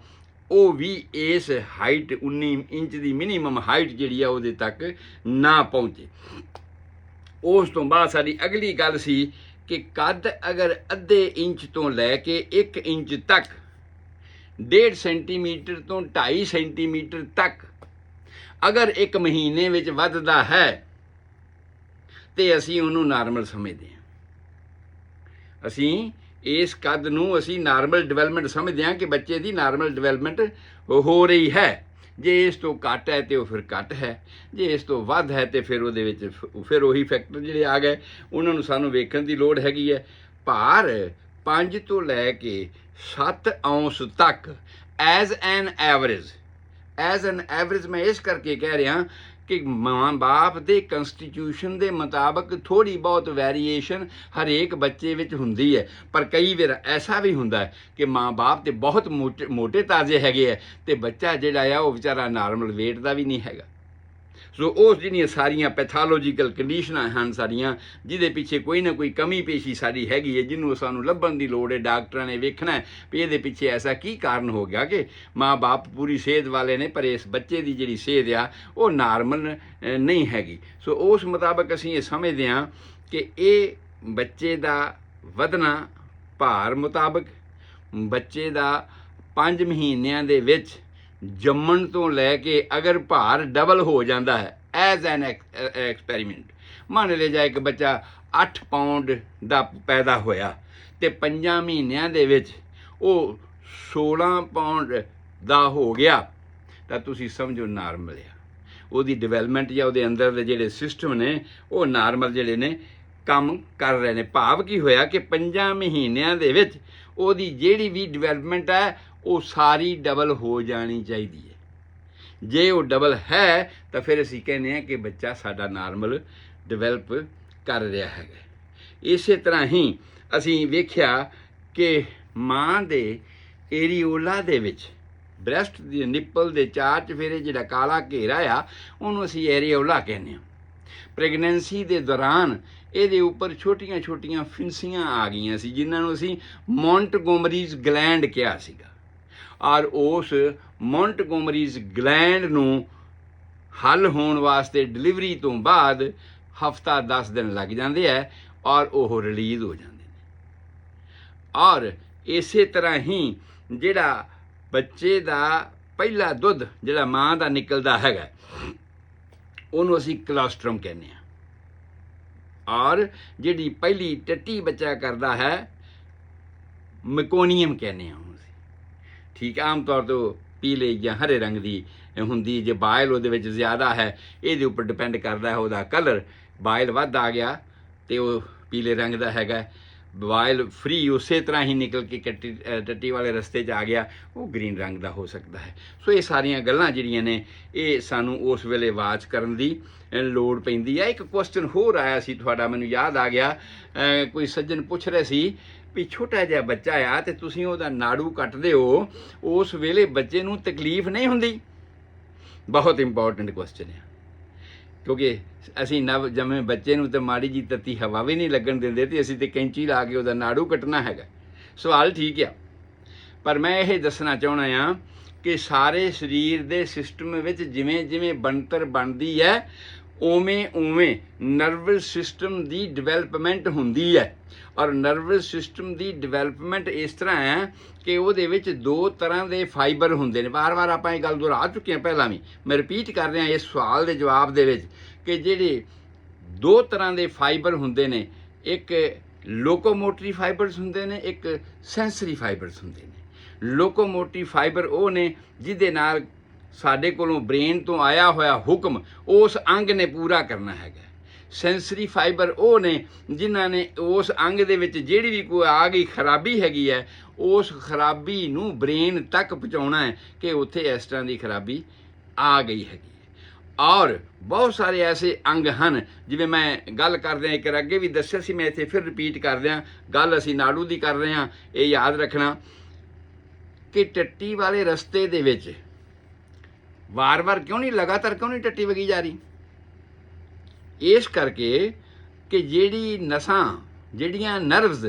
Speaker 1: ਉਹ ਵੀ ਇਸ ਹਾਈਟ 19 ਇੰਚ ਦੀ ਮਿਨੀਮਮ ਹਾਈਟ ਜਿਹੜੀ ਆ ਉਹਦੇ ਤੱਕ ਨਾ ਪਹੁੰਚੇ। ਉਸ ਤੋਂ ਬਾਅਦ ਸਾਡੀ ਅਗਲੀ ਗੱਲ ਸੀ ਕਿ ਕੱਦ ਅਗਰ ਅੱਧੇ ਇੰਚ ਤੋਂ ਲੈ ਕੇ 1 ਇੰਚ ਤੱਕ, 1.5 ਸੈਂਟੀਮੀਟਰ ਤੋਂ 2.5 ਸੈਂਟੀਮੀਟਰ ਤੱਕ ਅਗਰ 1 ਮਹੀਨੇ ਵਿੱਚ ਵੱਧਦਾ ਹੈ ਤੇ ਅਸੀਂ ਉਹਨੂੰ ਨਾਰਮਲ ਸਮਝਦੇ ਹਾਂ। ਅਸੀਂ ਇਸ ਕੱਦ ਨੂੰ ਅਸੀਂ ਨਾਰਮਲ ਡਿਵੈਲਪਮੈਂਟ ਸਮਝਦੇ ਹਾਂ ਕਿ ਬੱਚੇ ਦੀ ਨਾਰਮਲ ਡਿਵੈਲਪਮੈਂਟ ਹੋ ਰਹੀ ਹੈ। ਜੇ ਇਸ ਤੋਂ ਘੱਟ ਹੈ ਤੇ ਉਹ ਫਿਰ ਘੱਟ ਹੈ, ਜੇ ਇਸ ਤੋਂ ਵੱਧ ਹੈ ਤੇ ਫਿਰ ਉਹਦੇ ਵਿੱਚ ਫਿਰ ਉਹੀ ਫੈਕਟਰ ਜਿਹੜੇ ਆ ਗਏ ਉਹਨਾਂ ਨੂੰ ਸਾਨੂੰ ਵੇਖਣ ਦੀ ਲੋੜ ਹੈਗੀ ਹੈ। ਭਾਰ 5 ਤੋਂ ਲੈ ਕੇ 7 ਔਂਸ ਤੱਕ ਐਜ਼ ਐਨ ਐਵਰੇਜ ਮੈਂ ਇਸ ਕਰਕੇ ਕਹਿ ਰਿਹਾ ਕਿ ਮਾਂ ਬਾਪ ਦੇ ਕੰਸਟੀਟਿਊਸ਼ਨ ਦੇ ਮੁਤਾਬਕ ਥੋੜ੍ਹੀ ਬਹੁਤ ਵੈਰੀਏਸ਼ਨ ਹਰੇਕ ਬੱਚੇ ਵਿੱਚ ਹੁੰਦੀ ਹੈ। ਪਰ ਕਈ ਵਾਰ ਐਸਾ ਵੀ ਹੁੰਦਾ ਹੈ ਕਿ ਮਾਂ ਬਾਪ ਤੇ ਬਹੁਤ ਮੋਟੇ ਤਾਜ਼ੇ ਹੈਗੇ ਹੈ ਤੇ ਬੱਚਾ ਜਿਹੜਾ ਆ ਉਹ ਵਿਚਾਰਾ ਨਾਰਮਲ ਵੇਟ ਦਾ ਵੀ ਨਹੀਂ ਹੈਗਾ। ਸੋ ਉਸ ਜਿਹੜੀਆਂ ਸਾਰੀਆਂ ਪੈਥੋਲੋਜੀਕਲ ਕੰਡੀਸ਼ਨਾਂ ਹਨ ਸਾਡੀਆਂ, ਜਿਹਦੇ ਪਿੱਛੇ ਕੋਈ ਨਾ ਕੋਈ ਕਮੀ ਪੇਸ਼ੀ ਸਾਡੀ ਹੈਗੀ ਹੈ, ਜਿਹਨੂੰ ਸਾਨੂੰ ਲੱਭਣ ਦੀ ਲੋੜ ਹੈ। ਡਾਕਟਰਾਂ ਨੇ ਵੇਖਣਾ ਵੀ ਇਹਦੇ ਪਿੱਛੇ ਐਸਾ ਕੀ ਕਾਰਨ ਹੋ ਗਿਆ ਕਿ ਮਾਂ-ਬਾਪ ਪੂਰੀ ਸਿਹਤ ਵਾਲੇ ਨੇ ਪਰ ਇਸ ਬੱਚੇ ਦੀ ਜਿਹੜੀ ਸਿਹਤ ਆ ਉਹ ਨਾਰਮਲ ਨਹੀਂ ਹੈਗੀ। ਸੋ ਉਸ ਮੁਤਾਬਕ ਅਸੀਂ ਇਹ ਸਮਝਦੇ ਹਾਂ ਕਿ ਇਹ ਬੱਚੇ ਦਾ ਵਧਣਾ ਭਾਰ ਮੁਤਾਬਕ, ਬੱਚੇ ਦਾ 5 ਮਹੀਨਿਆਂ ਦੇ ਵਿੱਚ ਜੰਮਣ ਤੋਂ ਲੈ ਕੇ ਅਗਰ ਭਾਰ ਡਬਲ ਹੋ ਜਾਂਦਾ ਹੈ ਐਜ਼ ਐਨ ਐਕਸਪੈਰੀਮੈਂਟ, ਮੰਨ ਲਿਆ ਜਾਏ ਕਿ ਬੱਚਾ 8 ਪਾਉਂਡ ਦਾ ਪੈਦਾ ਹੋਇਆ ਅਤੇ 5 ਮਹੀਨਿਆਂ ਦੇ ਵਿੱਚ ਉਹ 16 ਪਾਉਂਡ ਦਾ ਹੋ ਗਿਆ, ਤਾਂ ਤੁਸੀਂ ਸਮਝੋ ਨਾਰਮਲ ਆ। ਉਹਦੀ ਡਿਵੈਲਪਮੈਂਟ ਜਾਂ ਉਹਦੇ ਅੰਦਰ ਦੇ ਜਿਹੜੇ ਸਿਸਟਮ ਨੇ ਉਹ ਨਾਰਮਲ ਜਿਹੜੇ ਨੇ ਕੰਮ ਕਰ ਰਹੇ ਨੇ। ਭਾਵ ਕੀ ਹੋਇਆ ਕਿ 5 ਮਹੀਨਿਆਂ ਦੇ ਵਿੱਚ ਉਹਦੀ ਜਿਹੜੀ ਵੀ ਡਿਵੈਲਪਮੈਂਟ ਹੈ ਉਹ ਸਾਰੀ ਡਬਲ ਹੋ ਜਾਣੀ ਚਾਹੀਦੀ ਹੈ। ਜੇ ਉਹ ਡਬਲ ਹੈ ਤਾਂ ਫਿਰ ਅਸੀਂ ਕਹਿੰਦੇ ਹਾਂ ਕਿ ਬੱਚਾ ਸਾਡਾ ਨਾਰਮਲ ਡਿਵੈਲਪ ਕਰ ਰਿਹਾ ਹੈਗਾ। ਇਸੇ ਤਰ੍ਹਾਂ ਹੀ ਅਸੀਂ ਵੇਖਿਆ ਕਿ ਮਾਂ ਦੇ ਏਰੀਓਲਾ ਦੇ ਵਿੱਚ, ਬ੍ਰੈਸਟ ਦੀ ਨਿੱਪਲ ਦੇ 4 ਚੁਫੇਰੇ ਜਿਹੜਾ ਕਾਲਾ ਘੇਰਾ ਆ ਉਹਨੂੰ ਅਸੀਂ ਏਰੀਓਲਾ ਕਹਿੰਦੇ ਹਾਂ। ਪ੍ਰੈਗਨੈਂਸੀ ਦੇ ਦੌਰਾਨ ਇਹਦੇ ਉੱਪਰ ਛੋਟੀਆਂ ਛੋਟੀਆਂ ਫਿੰਸੀਆਂ ਆ ਗਈਆਂ ਸੀ, ਜਿਨ੍ਹਾਂ ਨੂੰ ਅਸੀਂ ਮੌਂਟਗੋਮਰੀਜ਼ ਗਲੈਂਡ ਕਿਹਾ ਸੀਗਾ। ਔਰ ਉਸ ਮੌਂਟਗੋਮਰੀਜ਼ ਗਲੈਂਡ ਨੂੰ ਹੱਲ ਹੋਣ ਵਾਸਤੇ ਡਿਲੀਵਰੀ ਤੋਂ ਬਾਅਦ ਹਫਤਾ 10 ਦਿਨ ਲੱਗ ਜਾਂਦੇ ਹੈ ਔਰ ਉਹ ਰਿਲੀਜ਼ ਹੋ ਜਾਂਦੇ ਨੇ। ਔਰ ਇਸੇ ਤਰ੍ਹਾਂ ਹੀ ਜਿਹੜਾ ਬੱਚੇ ਦਾ ਪਹਿਲਾ ਦੁੱਧ ਜਿਹੜਾ ਮਾਂ ਦਾ ਨਿਕਲਦਾ ਹੈਗਾ ਉਹਨੂੰ ਅਸੀਂ ਕਲੋਸਟਰਮ ਕਹਿੰਦੇ ਹਾਂ। ਔਰ ਜਿਹੜੀ ਪਹਿਲੀ ਟੱਟੀ ਬੱਚਾ ਕਰਦਾ ਹੈ ਮੈਕੋਨੀਅਮ ਕਹਿੰਦੇ ਹਾਂ ਉਹਨੂੰ ਅਸੀਂ, ਠੀਕ। ਆਮ ਤੌਰ 'ਤੇ ਪੀਲੇ ਜਾਂ ਹਰੇ ਰੰਗ ਦੀ ਹੁੰਦੀ, ਜੇ ਬਾਇਲ ਉਹਦੇ ਵਿੱਚ ਜ਼ਿਆਦਾ ਹੈ ਇਹਦੇ ਉੱਪਰ ਡਿਪੈਂਡ ਕਰਦਾ ਹੈ ਉਹਦਾ ਕਲਰ। ਬਾਇਲ ਵੱਧ ਆ ਗਿਆ ਅਤੇ ਉਹ ਪੀਲੇ ਰੰਗ ਦਾ ਹੈਗਾ, ਬਾਇਲ ਫਰੀ ਉਸੇ ਤਰ੍ਹਾਂ ਹੀ ਨਿਕਲ ਕੇ ਟੱਟੀ ਵਾਲੇ ਰਸਤੇ 'ਚ ਆ ਗਿਆ ਉਹ ਗ੍ਰੀਨ ਰੰਗ ਦਾ ਹੋ ਸਕਦਾ ਹੈ। ਸੋ ਇਹ ਸਾਰੀਆਂ ਗੱਲਾਂ ਜਿਹੜੀਆਂ ਨੇ ਇਹ ਸਾਨੂੰ ਉਸ ਵੇਲੇ ਵਾਚ ਕਰਨ ਦੀ ਲੋੜ ਪੈਂਦੀ ਹੈ। ਇੱਕ ਕੁਐਸਚਨ ਹੋਰ ਆਇਆ ਸੀ ਤੁਹਾਡਾ, ਮੈਨੂੰ ਯਾਦ ਆ ਗਿਆ, ਕੋਈ ਸੱਜਣ ਪੁੱਛ ਰਹੇ ਸੀ ਵੀ ਛੋਟਾ ਜਿਹਾ ਬੱਚਾ ਆ ਅਤੇ ਤੁਸੀਂ ਉਹਦਾ ਨਾੜੂ ਕੱਟਦੇ ਹੋ, ਉਸ ਵੇਲੇ ਬੱਚੇ ਨੂੰ ਤਕਲੀਫ ਨਹੀਂ ਹੁੰਦੀ? ਬਹੁਤ ਇੰਪੋਰਟੈਂਟ ਕੁਐਸਚਨ ਹੈ, ਕਿਉਂਕਿ ਅਸੀਂ ਨਵ ਜੰਮੇ ਬੱਚੇ ਨੂੰ ਤਾਂ ਮਾੜੀ ਜੀ ਤੱਤੀ ਹਵਾ ਵੀ ਨਹੀਂ ਲੱਗਣ ਦਿੰਦੇ ਅਤੇ ਅਸੀਂ ਤਾਂ ਕੈਂਚੀ ਲਾ ਕੇ ਉਹਦਾ ਨਾੜੂ ਕੱਟਣਾ ਹੈਗਾ। ਸਵਾਲ ਠੀਕ ਆ, ਪਰ ਮੈਂ ਇਹ ਦੱਸਣਾ ਚਾਹੁੰਦਾ ਹਾਂ ਕਿ ਸਾਰੇ ਸਰੀਰ ਦੇ ਸਿਸਟਮ ਵਿੱਚ ਜਿਵੇਂ ਜਿਵੇਂ ਬਣਤਰ ਬਣਦੀ ਹੈ ਉਵੇਂ ਉਵੇਂ ਨਰਵਸ ਸਿਸਟਮ ਦੀ ਡਿਵੈਲਪਮੈਂਟ ਹੁੰਦੀ ਹੈ। ਔਰ ਨਰਵਸ ਸਿਸਟਮ ਦੀ ਡਿਵੈਲਪਮੈਂਟ ਇਸ ਤਰ੍ਹਾਂ ਹੈ ਕਿ ਉਹਦੇ ਵਿੱਚ 2 ਤਰ੍ਹਾਂ ਦੇ ਫਾਈਬਰ ਹੁੰਦੇ ਨੇ। ਵਾਰ-ਵਾਰ ਆਪਾਂ ਇਹ ਗੱਲ ਦੁਹਰਾ ਚੁੱਕੇ ਹਾਂ ਪਹਿਲਾਂ ਵੀ, ਮੈਂ ਰਿਪੀਟ ਕਰ ਰਿਹਾ ਇਸ ਸਵਾਲ ਦੇ ਜਵਾਬ ਦੇ ਵਿੱਚ ਕਿ ਜਿਹੜੇ 2 ਤਰ੍ਹਾਂ ਦੇ ਫਾਈਬਰ ਹੁੰਦੇ ਨੇ, ਇੱਕ ਲੋਕੋਮੋਟਰੀ ਫਾਈਬਰਸ ਹੁੰਦੇ ਨੇ, ਇੱਕ ਸੈਂਸਰੀ ਫਾਈਬਰਸ ਹੁੰਦੇ ਨੇ। ਲੋਕੋਮੋਟਰੀ ਫਾਈਬਰ ਉਹ ਨੇ ਜਿਹਦੇ ਨਾਲ ਸਾਡੇ ਕੋਲੋਂ ਬ੍ਰੇਨ ਤੋਂ ਆਇਆ ਹੋਇਆ ਹੁਕਮ ਉਸ ਅੰਗ ਨੇ ਪੂਰਾ ਕਰਨਾ ਹੈਗਾ। ਸੈਂਸਰੀ ਫਾਈਬਰ ਉਹ ਨੇ ਜਿਨ੍ਹਾਂ ਨੇ ਉਸ ਅੰਗ ਦੇ ਵਿੱਚ ਜਿਹੜੀ ਵੀ ਕੋਈ ਆ ਗਈ ਖਰਾਬੀ ਹੈਗੀ ਹੈ ਉਸ ਖਰਾਬੀ ਨੂੰ ਬ੍ਰੇਨ ਤੱਕ ਪਹੁੰਚਾਉਣਾ ਹੈ ਕਿ ਉੱਥੇ ਇਸ ਤਰ੍ਹਾਂ ਦੀ ਖਰਾਬੀ ਆ ਗਈ ਹੈਗੀ। ਔਰ ਬਹੁਤ ਸਾਰੇ ਐਸੇ ਅੰਗ ਹਨ, ਜਿਵੇਂ ਮੈਂ ਗੱਲ ਕਰਦਿਆਂ ਇੱਕ ਅੱਗੇ ਵੀ ਦੱਸਿਆ ਸੀ, ਮੈਂ ਇੱਥੇ ਫਿਰ ਰਿਪੀਟ ਕਰਦਿਆਂ, ਗੱਲ ਅਸੀਂ ਨਾੜੂ ਦੀ ਕਰ ਰਹੇ ਹਾਂ। ਇਹ ਯਾਦ ਰੱਖਣਾ ਕਿ ਟੱਟੀ ਵਾਲੇ ਰਸਤੇ ਦੇ ਵਿੱਚ ਵਾਰ-ਵਾਰ ਕਿਉਂ ਨਹੀਂ, ਲਗਾਤਾਰ ਕਿਉਂ ਨਹੀਂ ਟੱਟੀ ਵਗੀ ਜਾ ਰਹੀ? ਇਸ ਕਰਕੇ ਕਿ ਜਿਹੜੀ ਨਸਾਂ, ਜਿਹੜੀਆਂ ਨਰਵਜ਼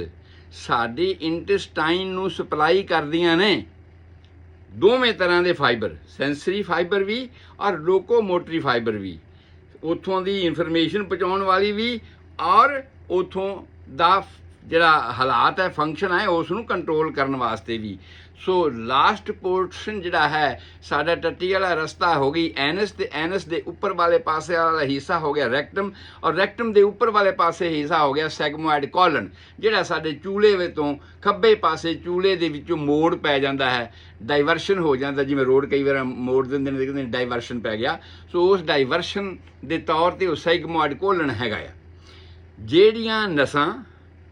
Speaker 1: ਸਾਡੀ ਇੰਟੈਸਟਾਈਨ ਨੂੰ ਸਪਲਾਈ ਕਰਦੀਆਂ ਨੇ, ਦੋਵੇਂ ਤਰ੍ਹਾਂ ਦੇ ਫਾਈਬਰ, ਸੈਂਸਰੀ ਫਾਈਬਰ ਵੀ ਔਰ ਲੋਕੋਮੋਟਰੀ ਫਾਈਬਰ ਵੀ, ਉੱਥੋਂ ਦੀ ਇਨਫੋਰਮੇਸ਼ਨ ਪਹੁੰਚਾਉਣ ਵਾਲੀ ਵੀ ਔਰ ਉੱਥੋਂ ਦਾ ਜਿਹੜਾ ਹਾਲਾਤ ਹੈ, ਫੰਕਸ਼ਨ ਹੈ, ਉਸ ਨੂੰ ਕੰਟਰੋਲ ਕਰਨ ਵਾਸਤੇ ਵੀ। ਸੋ ਲਾਸਟ ਪੋਰਸ਼ਨ ਜਿਹੜਾ ਹੈ ਸਾਡਾ ਟੱਟੀ ਵਾਲਾ ਰਸਤਾ ਹੋ ਗਈ ਐਨਸ, ਤੇ ਐਨਸ ਦੇ ਉੱਪਰ ਵਾਲੇ ਪਾਸੇ ਵਾਲਾ ਹਿੱਸਾ ਹੋ ਗਿਆ ਰੈਕਟਮ, ਔਰ ਰੈਕਟਮ ਦੇ ਉੱਪਰ ਵਾਲੇ ਪਾਸੇ ਹਿੱਸਾ ਹੋ ਗਿਆ ਸੈਗਮੋਇਡ ਕੋਲਨ, ਜਿਹੜਾ ਸਾਡੇ ਚੂਲੇ ਤੋਂ ਖੱਬੇ ਪਾਸੇ ਚੂਲੇ ਦੇ ਵਿੱਚੋਂ ਮੋੜ ਪੈ ਜਾਂਦਾ ਹੈ, ਡਾਈਵਰਸ਼ਨ ਹੋ ਜਾਂਦਾ, ਜਿਵੇਂ ਰੋਡ ਕਈ ਵਾਰ ਮੋੜ ਦਿੰਦੇ ਨੇ, ਕਹਿੰਦੇ ਡਾਈਵਰਸ਼ਨ ਪੈ ਗਿਆ। ਸੋ ਉਸ ਡਾਈਵਰਸ਼ਨ ਦੇ ਤੌਰ 'ਤੇ ਉਹ ਸੈਗਮੋਇਡ ਕੋਲਨ ਹੈਗਾ ਆ। ਜਿਹੜੀਆਂ ਨਸਾਂ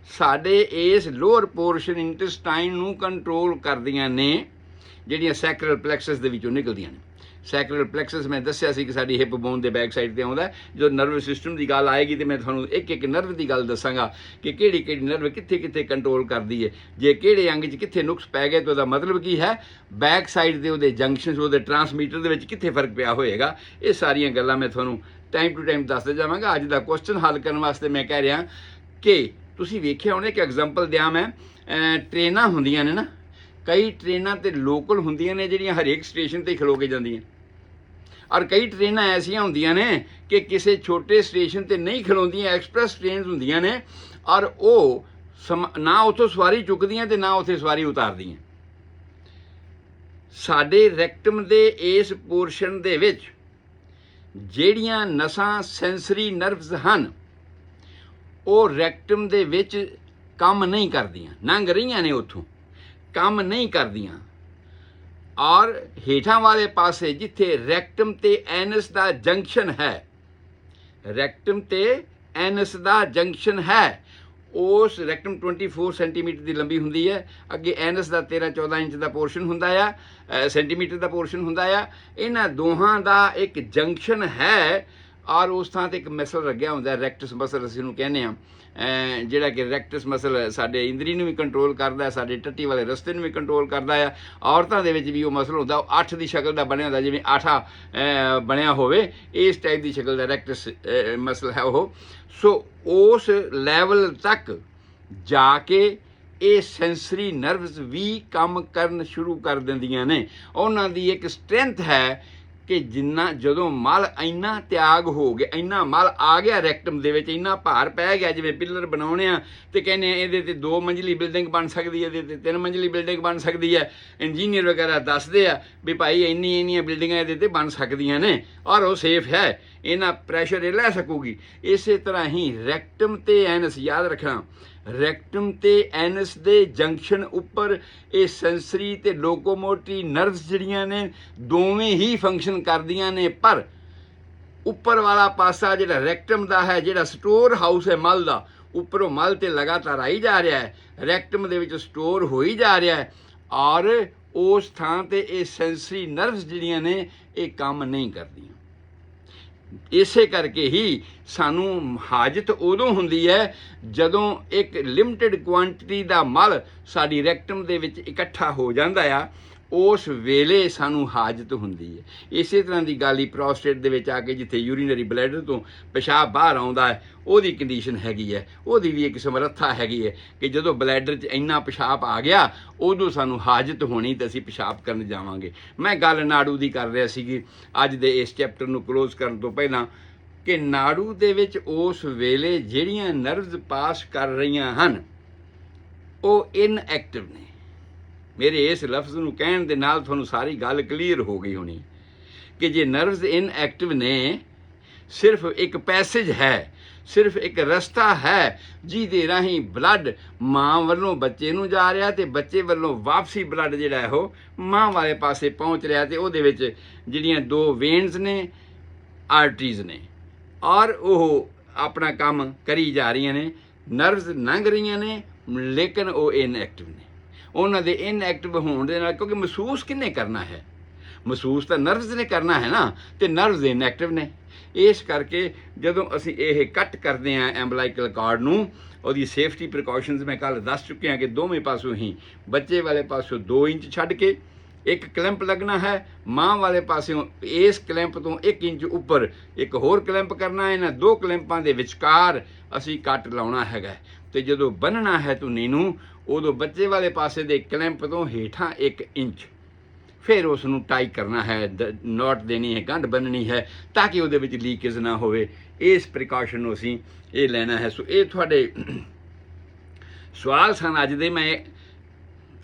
Speaker 1: ਸਾਡੇ ਇਸ ਲੋਅਰ ਪੋਰਸ਼ਨ ਇੰਟੈਸਟਾਈਨ ਨੂੰ ਕੰਟਰੋਲ ਕਰਦੀਆਂ ਨੇ, ਜਿਹੜੀਆਂ ਸੈਕਰਲ ਪਲੈਕਸਸ ਦੇ ਵਿੱਚੋਂ ਨਿਕਲਦੀਆਂ ਨੇ। ਸੈਕਰਲ ਪਲੈਕਸਸ ਮੈਂ ਦੱਸਿਆ ਸੀ ਕਿ ਸਾਡੀ ਹਿਪ ਬੋਨ ਦੇ ਬੈਕ ਸਾਈਡ ਤੇ ਆਉਂਦਾ। ਜਦੋਂ ਨਰਵਸ ਸਿਸਟਮ ਦੀ ਗੱਲ ਆਏਗੀ ਤੇ ਮੈਂ ਤੁਹਾਨੂੰ ਇੱਕ ਇੱਕ ਨਰਵ ਦੀ ਗੱਲ ਦੱਸਾਂਗਾ ਕਿ ਕਿਹੜੀ ਕਿਹੜੀ ਨਰਵ ਕਿੱਥੇ ਕਿੱਥੇ ਕੰਟਰੋਲ ਕਰਦੀ ਹੈ, ਜੇ ਕਿਹੜੇ ਅੰਗ 'ਚ ਕਿੱਥੇ ਨੁਕਸ ਪੈ ਗਿਆ ਤਾਂ ਉਹਦਾ ਮਤਲਬ ਕੀ ਹੈ, ਬੈਕ ਸਾਈਡ ਦੇ ਉਹਦੇ ਜੰਕਸ਼ਨਸ, ਉਹਦੇ ਟਰਾਂਸਮੀਟਰ ਦੇ ਵਿੱਚ ਕਿੱਥੇ ਫਰਕ ਪਿਆ ਹੋਏਗਾ। ਇਹ ਸਾਰੀਆਂ ਗੱਲਾਂ ਮੈਂ ਤੁਹਾਨੂੰ ਟਾਈਮ ਟੂ ਟਾਈਮ ਦੱਸਦਾ ਜਾਵਾਂਗਾ। ਅੱਜ ਦਾ ਕੁਐਸਚਨ ਹੱਲ ਕਰਨ ਵਾਸਤੇ ਮੈਂ ਕਹਿ ਰਿਹਾ ਕਿ ਤੁਸੀਂ ਵੇਖਿਆ ਹੋਣਾ, ਇੱਕ ਐਗਜ਼ਾਮਪਲ ਦਿਆਂ ਮੈਂ, ਟ੍ਰੇਨਾਂ ਹੁੰਦੀਆਂ ਨੇ ਨਾ, ਕਈ ਟ੍ਰੇਨਾਂ ਤੇ ਲੋਕਲ ਹੁੰਦੀਆਂ ਨੇ ਜਿਹੜੀਆਂ ਹਰੇਕ ਸਟੇਸ਼ਨ ਤੇ ਖਲੋ ਕੇ ਜਾਂਦੀਆਂ, ਔਰ ਕਈ ਟ੍ਰੇਨਾਂ ਐਸੀਆਂ ਹੁੰਦੀਆਂ ਨੇ ਕਿ ਕਿਸੇ ਛੋਟੇ ਸਟੇਸ਼ਨ ਤੇ ਨਹੀਂ ਖਲੋਂਦੀਆਂ, ਐਕਸਪ੍ਰੈਸ ਟ੍ਰੇਨਸ ਹੁੰਦੀਆਂ ਨੇ, ਔਰ ਉਹ ਨਾ ਉੱਥੋਂ ਸਵਾਰੀ ਚੁੱਕਦੀਆਂ ਤੇ ਨਾ ਉੱਥੇ ਸਵਾਰੀ ਉਤਾਰਦੀਆਂ। ਸਾਡੇ ਰੈਕਟਮ ਦੇ ਇਸ ਪੋਰਸ਼ਨ ਦੇ ਵਿੱਚ ਜਿਹੜੀਆਂ ਨਸਾਂ ਸੈਂਸਰੀ ਨਰਵਸ ਹਨ ਉਹ ਰੈਕਟਮ ਦੇ ਵਿੱਚ ਕੰਮ ਨਹੀਂ ਕਰਦੀਆਂ, ਲੰਘ ਰਹੀਆਂ ਨੇ ਉੱਥੋਂ, ਕੰਮ ਨਹੀਂ ਕਰਦੀਆਂ। ਔਰ ਹੇਠਾਂ ਵਾਲੇ ਪਾਸੇ ਜਿੱਥੇ ਰੈਕਟਮ ਤੇ ਐਨਸ ਦਾ ਜੰਕਸ਼ਨ ਹੈ, ਰੈਕਟਮ ਤੇ ਐਨਸ ਦਾ ਜੰਕਸ਼ਨ ਹੈ, ਉਸ ਰੈਕਟਮ 24 ਸੈਂਟੀਮੀਟਰ ਦੀ ਲੰਬੀ ਹੁੰਦੀ ਹੈ, ਅੱਗੇ ਐਨਸ ਦਾ 13-14 ਇੰਚ ਦਾ ਪੋਰਸ਼ਨ ਹੁੰਦਾ ਆ, ਸੈਂਟੀਮੀਟਰ ਦਾ ਪੋਰਸ਼ਨ ਹੁੰਦਾ ਆ। ਇਹਨਾਂ ਦੋਹਾਂ ਦਾ ਇੱਕ ਜੰਕਸ਼ਨ ਹੈ ਔਰ ਉਸ ਥਾਂ ਤੇ ਇੱਕ ਮਸਲ ਲੱਗਿਆ ਹੁੰਦਾ, ਰੈਕਟਸ ਮਸਲ ਅਸੀਂ ਉਹਨੂੰ ਕਹਿੰਦੇ ਹਾਂ, ਜਿਹੜਾ ਕਿ ਰੈਕਟਸ ਮਸਲ ਸਾਡੇ ਇੰਦਰੀ ਨੂੰ ਵੀ ਕੰਟਰੋਲ ਕਰਦਾ, ਸਾਡੇ ਟੱਟੀ ਵਾਲੇ ਰਸਤੇ ਨੂੰ ਵੀ ਕੰਟਰੋਲ ਕਰਦਾ ਆ। ਔਰਤਾਂ ਦੇ ਵਿੱਚ ਵੀ ਉਹ ਮਸਲ ਹੁੰਦਾ, ਉਹ 8 ਦੀ ਸ਼ਕਲ ਦਾ ਬਣਿਆ ਹੁੰਦਾ, ਜਿਵੇਂ ਆਠਾ ਬਣਿਆ ਹੋਵੇ, ਇਸ ਟਾਈਪ ਦੀ ਸ਼ਕਲ ਦਾ ਰੈਕਟਸ ਮਸਲ ਹੈ ਉਹ। ਸੋ ਉਸ ਲੈਵਲ ਤੱਕ ਜਾ ਕੇ ਇਹ ਸੈਂਸਰੀ ਨਰਵਸ ਵੀ ਕੰਮ ਕਰਨ ਸ਼ੁਰੂ ਕਰ ਦਿੰਦੀਆਂ ਨੇ। ਉਹਨਾਂ ਦੀ ਇੱਕ ਸਟਰੈਂਥ ਹੈ ਕਿ ਜਿੰਨਾ ਜਦੋਂ ਮਲ ਇੰਨਾ ਤਿਆਗ ਹੋ ਗਿਆ, ਇੰਨਾ ਮਲ ਆ ਗਿਆ ਰੈਕਟਮ ਦੇ ਵਿੱਚ, ਇੰਨਾ ਭਾਰ ਪੈ ਗਿਆ, ਜਿਵੇਂ ਪਿੱਲਰ ਬਣਾਉਣੇ ਆ ਤੇ ਕਹਿੰਦੇ ਆ ਇਹਦੇ ਤੇ 2 ਮੰਜ਼ਲੀ ਬਿਲਡਿੰਗ ਬਣ ਸਕਦੀ ਹੈ, ਇਹਦੇ ਤੇ 3 ਮੰਜ਼ਲੀ ਬਿਲਡਿੰਗ ਬਣ ਸਕਦੀ ਹੈ। ਇੰਜੀਨੀਅਰ ਵਗੈਰਾ ਦੱਸਦੇ ਆ ਵੀ ਭਾਈ ਇੰਨੀਆਂ ਬਿਲਡਿੰਗਾਂ ਇਹਦੇ ਤੇ ਬਣ ਸਕਦੀਆਂ ਨੇ ਔਰ ਉਹ ਸੇਫ ਹੈ, ਇਹਨਾਂ ਪ੍ਰੈਸ਼ਰ ਇਹ ਲੈ ਸਕੂਗੀ। ਇਸੇ ਤਰ੍ਹਾਂ ਹੀ ਰੈਕਟਮ ਤੇ ਐਨਸ, ਯਾਦ ਰੱਖਣਾ, ਰੈਕਟਮ ਤੇ ਐਨਸ ਦੇ ਜੰਕਸ਼ਨ ਉੱਪਰ ਇਹ ਸੈਂਸਰੀ ਤੇ ਲੋਕੋਮੋਟਿਵ ਨਰਵਸ ਜਿਹੜੀਆਂ ਨੇ ਦੋਵੇਂ ਹੀ ਫੰਕਸ਼ਨ ਕਰਦੀਆਂ ਨੇ, ਪਰ ਉੱਪਰ ਵਾਲਾ ਪਾਸਾ ਜਿਹੜਾ ਰੈਕਟਮ ਦਾ ਹੈ, ਜਿਹੜਾ ਸਟੋਰ ਹਾਊਸ ਹੈ ਮਲ ਦਾ, ਉੱਪਰੋਂ ਮਲ ਤੇ ਲਗਾਤਾਰ ਆਈ ਜਾ ਰਿਹਾ ਹੈ, ਰੈਕਟਮ ਦੇ ਵਿੱਚ ਸਟੋਰ ਹੋਈ ਜਾ ਰਿਹਾ ਹੈ, ਔਰ ਉਸ ਥਾਂ ਤੇ ਇਹ ਸੈਂਸਰੀ ਨਰਵਸ ਜਿਹੜੀਆਂ ਨੇ ਇਹ ਕੰਮ ਨਹੀਂ ਕਰਦੀਆਂ। ਇਸੇ ਕਰਕੇ ਹੀ ਸਾਨੂੰ ਹਾਜਤ ਉਦੋਂ ਹੁੰਦੀ ਹੈ ਜਦੋਂ ਇੱਕ ਲਿਮਟਿਡ ਕੁਆਂਟਿਟੀ ਦਾ ਮਲ ਸਾਡੀ ਰੈਕਟਮ ਦੇ ਵਿੱਚ ਇਕੱਠਾ ਹੋ ਜਾਂਦਾ ਆ, ਉਸ ਵੇਲੇ ਸਾਨੂੰ ਹਾਜਤ ਹੁੰਦੀ ਹੈ। ਇਸੇ ਤਰ੍ਹਾਂ ਦੀ ਗੱਲ ਹੀ ਪ੍ਰੋਸਟੇਟ ਦੇ ਵਿੱਚ ਆ ਕੇ ਜਿੱਥੇ ਯੂਰੀਨਰੀ ਬਲੈਡਰ ਤੋਂ ਪਿਸ਼ਾਬ ਬਾਹਰ ਆਉਂਦਾ ਹੈ, ਉਹਦੀ ਕੰਡੀਸ਼ਨ ਹੈਗੀ ਹੈ, ਉਹਦੀ ਵੀ ਇੱਕ ਸਮਰੱਥਾ ਹੈਗੀ ਹੈ ਕਿ ਜਦੋਂ ਬਲੈਡਰ 'ਚ ਇੰਨਾ ਪਿਸ਼ਾਬ ਆ ਗਿਆ ਉਦੋਂ ਸਾਨੂੰ ਹਾਜਤ ਹੋਣੀ ਤੇ ਅਸੀਂ ਪਿਸ਼ਾਬ ਕਰਨ ਜਾਵਾਂਗੇ। ਮੈਂ ਗੱਲ ਨਾੜੂ ਦੀ ਕਰ ਰਿਹਾ ਸੀਗੀ ਅੱਜ ਦੇ ਇਸ ਚੈਪਟਰ ਨੂੰ ਕਲੋਜ਼ ਕਰਨ ਤੋਂ ਪਹਿਲਾਂ, ਕਿ ਨਾੜੂ ਦੇ ਵਿੱਚ ਉਸ ਵੇਲੇ ਜਿਹੜੀਆਂ ਨਰਵਸ ਪਾਸ ਕਰ ਰਹੀਆਂ ਹਨ ਉਹ ਇਨਐਕਟਿਵ ਨੇ। ਮੇਰੇ ਇਸ ਲਫ਼ਜ਼ ਨੂੰ ਕਹਿਣ ਦੇ ਨਾਲ ਤੁਹਾਨੂੰ ਸਾਰੀ ਗੱਲ ਕਲੀਅਰ ਹੋ ਗਈ ਹੋਣੀ ਕਿ ਜੇ ਨਰਵਸ ਇਨਐਕਟਿਵ ਨੇ, ਸਿਰਫ ਇੱਕ ਪੈਸੇਜ ਹੈ, ਸਿਰਫ ਇੱਕ ਰਸਤਾ ਹੈ ਜਿਹਦੇ ਰਾਹੀਂ ਬਲੱਡ ਮਾਂ ਵੱਲੋਂ ਬੱਚੇ ਨੂੰ ਜਾ ਰਿਹਾ ਤੇ ਬੱਚੇ ਵੱਲੋਂ ਵਾਪਸੀ ਬਲੱਡ ਜਿਹੜਾ ਹੈ ਉਹ ਮਾਂ ਵਾਲੇ ਪਾਸੇ ਪਹੁੰਚ ਰਿਹਾ, ਤੇ ਉਹਦੇ ਵਿੱਚ ਜਿਹੜੀਆਂ 2 ਵੇਨਸ ਨੇ, ਆਰਟਰੀਜ਼ ਨੇ, ਔਰ ਉਹ ਆਪਣਾ ਕੰਮ ਕਰੀ ਜਾ ਰਹੀਆਂ ਨੇ। ਨਰਵਸ ਲੰਘ ਰਹੀਆਂ ਨੇ ਲੇਕਿਨ ਉਹ ਇਨਐਕਟਿਵ ਨੇ। ਉਹਨਾਂ ਦੇ ਇਨਐਕਟਿਵ ਹੋਣ ਦੇ ਨਾਲ, ਕਿਉਂਕਿ ਮਹਿਸੂਸ ਕਿਹਨੇ ਕਰਨਾ ਹੈ, ਮਹਿਸੂਸ ਤਾਂ ਨਰਵਸ ਨੇ ਕਰਨਾ ਹੈ ਨਾ, ਤੇ ਨਰਵਸ ਇਨਐਕਟਿਵ ਨੇ। ਇਸ ਕਰਕੇ ਜਦੋਂ ਅਸੀਂ ਇਹ ਕੱਟ ਕਰਦੇ ਹਾਂ ਐਂਬਲਾਈਕਲ ਕਾਰਡ ਨੂੰ, ਉਹਦੀ ਸੇਫਟੀ ਪ੍ਰੀਕਾਸ਼ਨਸ ਮੈਂ ਕੱਲ੍ਹ ਦੱਸ ਚੁੱਕਿਆ ਕਿ ਦੋਵੇਂ ਪਾਸੋਂ ਹੀ, ਬੱਚੇ ਵਾਲੇ ਪਾਸੋਂ 2 ਇੰਚ ਛੱਡ ਕੇ ਇੱਕ ਕਲੈਂਪ ਲੱਗਣਾ ਹੈ, ਮਾਂ ਵਾਲੇ ਪਾਸਿਓਂ ਇਸ ਕਲੈਂਪ ਤੋਂ 1 ਇੰਚ ਉੱਪਰ ਇੱਕ ਹੋਰ ਕਲੈਂਪ ਕਰਨਾ ਹੈ। ਇਹਨਾਂ 2 ਕਲੈਂਪਾਂ ਦੇ ਵਿਚਕਾਰ ਅਸੀਂ ਕੱਟ ਲਾਉਣਾ ਹੈਗਾ, ਤੇ ਜਦੋਂ ਬੰਨਣਾ ਹੈ ਧੁਨੀ ਨੂੰ ਉਦੋਂ ਬੱਚੇ ਵਾਲੇ ਪਾਸੇ ਦੇ ਕਲੈਂਪ ਤੋਂ ਹੇਠਾਂ 1 ਇੰਚ ਫਿਰ ਉਸ ਨੂੰ ਟਾਈ ਕਰਨਾ ਹੈ, ਨੋਟ ਦੇਣੀ ਹੈ, ਗੰਢ ਬੰਨਣੀ ਹੈ ਤਾਂ ਕਿ ਉਹਦੇ ਵਿੱਚ ਲੀਕੇਜ ਨਾ ਹੋਵੇ। ਇਸ ਪ੍ਰੀਕਾਸ਼ਨ ਨੂੰ ਅਸੀਂ ਇਹ ਲੈਣਾ ਹੈ। ਸੋ ਇਹ ਤੁਹਾਡੇ ਸਵਾਲ ਸਨ ਅੱਜ ਦੇ। ਮੈਂ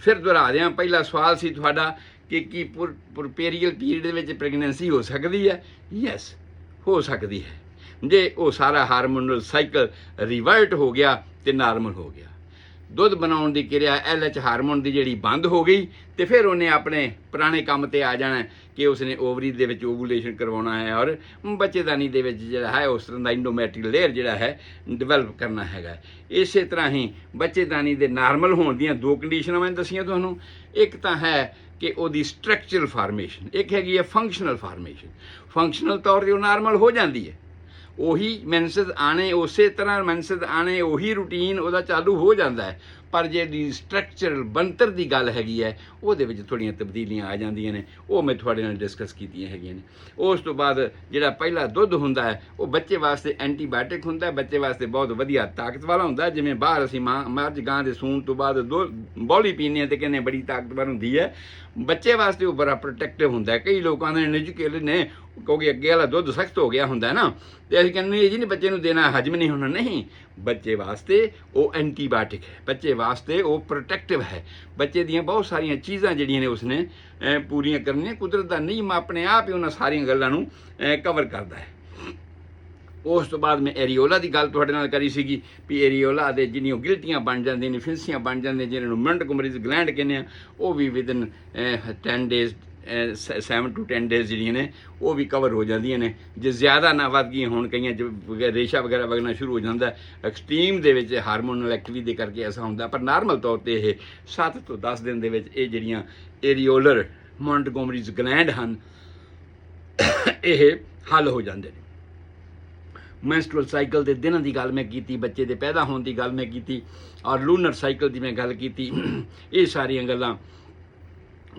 Speaker 1: ਫਿਰ ਦੁਹਰਾ ਦਿਆਂ, ਪਹਿਲਾ ਸਵਾਲ ਸੀ ਤੁਹਾਡਾ ਕਿ ਕੀ ਪੁਰਪੇਰੀਅਲ ਪੀਰੀਅਡ ਦੇ ਵਿੱਚ ਪ੍ਰੈਗਨੈਂਸੀ ਹੋ ਸਕਦੀ ਹੈ? ਯੈਸ, ਹੋ ਸਕਦੀ ਹੈ, ਜੇ ਉਹ ਸਾਰਾ ਹਾਰਮੋਨਲ ਸਾਈਕਲ ਰਿਵਰਟ ਹੋ ਗਿਆ ਤੇ ਨਾਰਮਲ ਹੋ ਗਿਆ। ਦੁੱਧ ਬਣਾਉਣ ਦੀ ਕਿਰਿਆ LH ਹਾਰਮੋਨ ਦੀ ਜਿਹੜੀ ਬੰਦ ਹੋ ਗਈ ਤੇ ਫਿਰ ਉਹਨੇ ਆਪਣੇ ਪੁਰਾਣੇ ਕੰਮ ਤੇ ਆ ਜਾਣਾ ਕਿ ਉਸਨੇ ਓਵਰੀ ਦੇ ਵਿੱਚ ਓਵੂਲੇਸ਼ਨ ਕਰਵਾਉਣਾ ਹੈ ਔਰ ਬੱਚੇਦਾਨੀ ਦੇ ਵਿੱਚ ਜਿਹੜਾ ਹੈ ਉਸ ਤਰ੍ਹਾਂ ਦਾ ਇੰਡੋਮੈਟਰੀਅਲ ਲੇਅਰ ਜਿਹੜਾ ਹੈ ਡਿਵੈਲਪ ਕਰਨਾ ਹੈਗਾ। ਇਸੇ ਤਰ੍ਹਾਂ ਹੀ ਬੱਚੇਦਾਨੀ ਦੇ ਨਾਰਮਲ ਹੋਣ ਦੀਆਂ 2 ਕੰਡੀਸ਼ਨਾਂ ਮੈਂ ਦੱਸੀਆਂ ਤੁਹਾਨੂੰ। ਇੱਕ ਤਾਂ ਹੈ ਕਿ ਉਹਦੀ ਸਟਰਕਚਰਲ ਫਾਰਮੇਸ਼ਨ, ਇੱਕ ਹੈਗੀ ਹੈ ਫੰਕਸ਼ਨਲ ਫਾਰਮੇਸ਼ਨ। ਫੰਕਸ਼ਨਲ ਤੌਰ 'ਤੇ ਉਹ ਨਾਰਮਲ ਹੋ ਜਾਂਦੀ ਹੈ, ਉਹੀ ਮੈਂਸਸ ਆਣੇ, ਉਸੇ ਤਰ੍ਹਾਂ ਮੈਂਸਸ ਆਣੇ, ਉਹੀ ਰੂਟੀਨ ਉਹਦਾ ਚਾਲੂ ਹੋ ਜਾਂਦਾ ਹੈ। ਪਰ ਜਿਹੜੀ ਸਟਰਕਚਰਲ ਬਣਤਰ ਦੀ ਗੱਲ ਹੈਗੀ ਹੈ ਉਹਦੇ ਵਿੱਚ ਥੋੜ੍ਹੀਆਂ ਤਬਦੀਲੀਆਂ ਆ ਜਾਂਦੀਆਂ ਨੇ, ਉਹ ਮੈਂ ਤੁਹਾਡੇ ਨਾਲ ਡਿਸਕਸ ਕੀਤੀਆਂ ਹੈਗੀਆਂ ਨੇ। ਉਸ ਤੋਂ ਬਾਅਦ ਜਿਹੜਾ ਪਹਿਲਾ ਦੁੱਧ ਹੁੰਦਾ ਹੈ ਉਹ ਬੱਚੇ ਵਾਸਤੇ ਐਂਟੀਬਾਇਓਟਿਕ ਹੁੰਦਾ ਹੈ, ਬੱਚੇ ਵਾਸਤੇ ਬਹੁਤ ਵਧੀਆ ਤਾਕਤ ਵਾਲਾ ਹੁੰਦਾ। ਜਿਵੇਂ ਬਾਹਰ ਅਸੀਂ ਮੱਝ ਗਾਂ ਦੇ ਸੂਣ ਤੋਂ ਬਾਅਦ ਬੌਲੀ ਪੀਂਦੇ ਹਾਂ ਅਤੇ ਕਹਿੰਦੇ ਬੜੀ ਤਾਕਤਵਰ ਹੁੰਦੀ ਹੈ, ਬੱਚੇ ਵਾਸਤੇ ਉਹ ਬੜਾ ਪ੍ਰੋਟੈਕਟਿਵ ਹੁੰਦਾ ਹੈ। ਕਈ ਲੋਕਾਂ ਦੇ ਨਿਜੂਕੇਟਡ ਨੇ, ਕਿਉਂਕਿ ਅੱਗੇ ਵਾਲਾ ਦੁੱਧ ਸਖਤ ਹੋ ਗਿਆ ਹੁੰਦਾ ਨਾ, ਅਤੇ ਅਸੀਂ ਕਹਿੰਦੇ ਜੀ ਨਹੀਂ ਬੱਚੇ ਨੂੰ ਦੇਣਾ, ਹਜਮ ਨਹੀਂ ਹੋਣਾ। ਨਹੀਂ, ਬੱਚੇ ਵਾਸਤੇ ਉਹ ਐਂਟੀਬਾਇਓਟਿਕ ਹੈ, ਬੱਚੇ ਵਾਸਤੇ ਉਹ ਪ੍ਰੋਟੈਕਟਿਵ ਹੈ। ਬੱਚੇ ਦੀਆਂ ਬਹੁਤ ਸਾਰੀਆਂ ਚੀਜ਼ਾਂ ਜਿਹੜੀਆਂ ਨੇ ਉਸਨੇ ਪੂਰੀਆਂ ਕਰਨੀਆਂ। ਕੁਦਰਤ ਦਾ ਨਿਯਮ ਆਪਣੇ ਆਪ ਹੀ ਉਹਨਾਂ ਸਾਰੀਆਂ ਗੱਲਾਂ ਨੂੰ ਕਵਰ ਕਰਦਾ ਹੈ। ਉਸ ਤੋਂ ਬਾਅਦ ਮੈਂ ਐਰੀਓਲਾ ਦੀ ਗੱਲ ਤੁਹਾਡੇ ਨਾਲ ਕਰੀ ਸੀਗੀ ਵੀ ਐਰੀਓਲਾ ਦੇ ਜਿਹੜੀਆਂ ਗਿਲਟੀਆਂ ਬਣ ਜਾਂਦੀਆਂ ਨੇ, ਫਿੰਸੀਆਂ ਬਣ ਜਾਂਦੀਆਂ, ਜਿਹਨਾਂ ਨੂੰ ਮਿੰਟਗੋਮਰੀਜ਼ ਗਲੈਂਡ ਕਹਿੰਦੇ ਆ, ਉਹ ਵੀ ਵਿਦਨ 10 ਡੇਜ਼ 7 to 10 ਡੇਜ਼ ਜਿਹੜੀਆਂ ਨੇ ਉਹ ਵੀ ਕਵਰ ਹੋ ਜਾਂਦੀਆਂ ਨੇ। ਜੇ ਜ਼ਿਆਦਾ ਨਾ ਵੱਧ ਗਈਆਂ ਹੋਣ, ਕਈਆਂ 'ਚ ਰੇਸ਼ਾ ਵਗੈਰਾ ਵਗਣਾ ਸ਼ੁਰੂ ਹੋ ਜਾਂਦਾ, ਐਕਸਟ੍ਰੀਮ ਦੇ ਵਿੱਚ ਹਾਰਮੋਨਲ ਐਕਟੀਵਿਟੀ ਦੇ ਕਰਕੇ ਐਸਾ ਹੁੰਦਾ। ਪਰ ਨਾਰਮਲ ਤੌਰ 'ਤੇ ਇਹ 7 ਤੋਂ 10 ਦਿਨ ਦੇ ਵਿੱਚ ਇਹ ਜਿਹੜੀਆਂ ਐਰੀਓਲਰ ਮੌਂਟਗੋਮਰੀਜ਼ ਗਲੈਂਡ ਹਨ ਇਹ ਹੱਲ ਹੋ ਜਾਂਦੇ ਨੇ। ਮੈਂਸਟਰੁਅਲ ਸਾਈਕਲ ਦੇ ਦਿਨਾਂ ਦੀ ਗੱਲ ਮੈਂ ਕੀਤੀ, ਬੱਚੇ ਦੇ ਪੈਦਾ ਹੋਣ ਦੀ ਗੱਲ ਮੈਂ ਕੀਤੀ, ਔਰ ਲੂਨਰ ਸਾਈਕਲ ਦੀ ਮੈਂ ਗੱਲ ਕੀਤੀ। ਇਹ ਸਾਰੀਆਂ ਗੱਲਾਂ,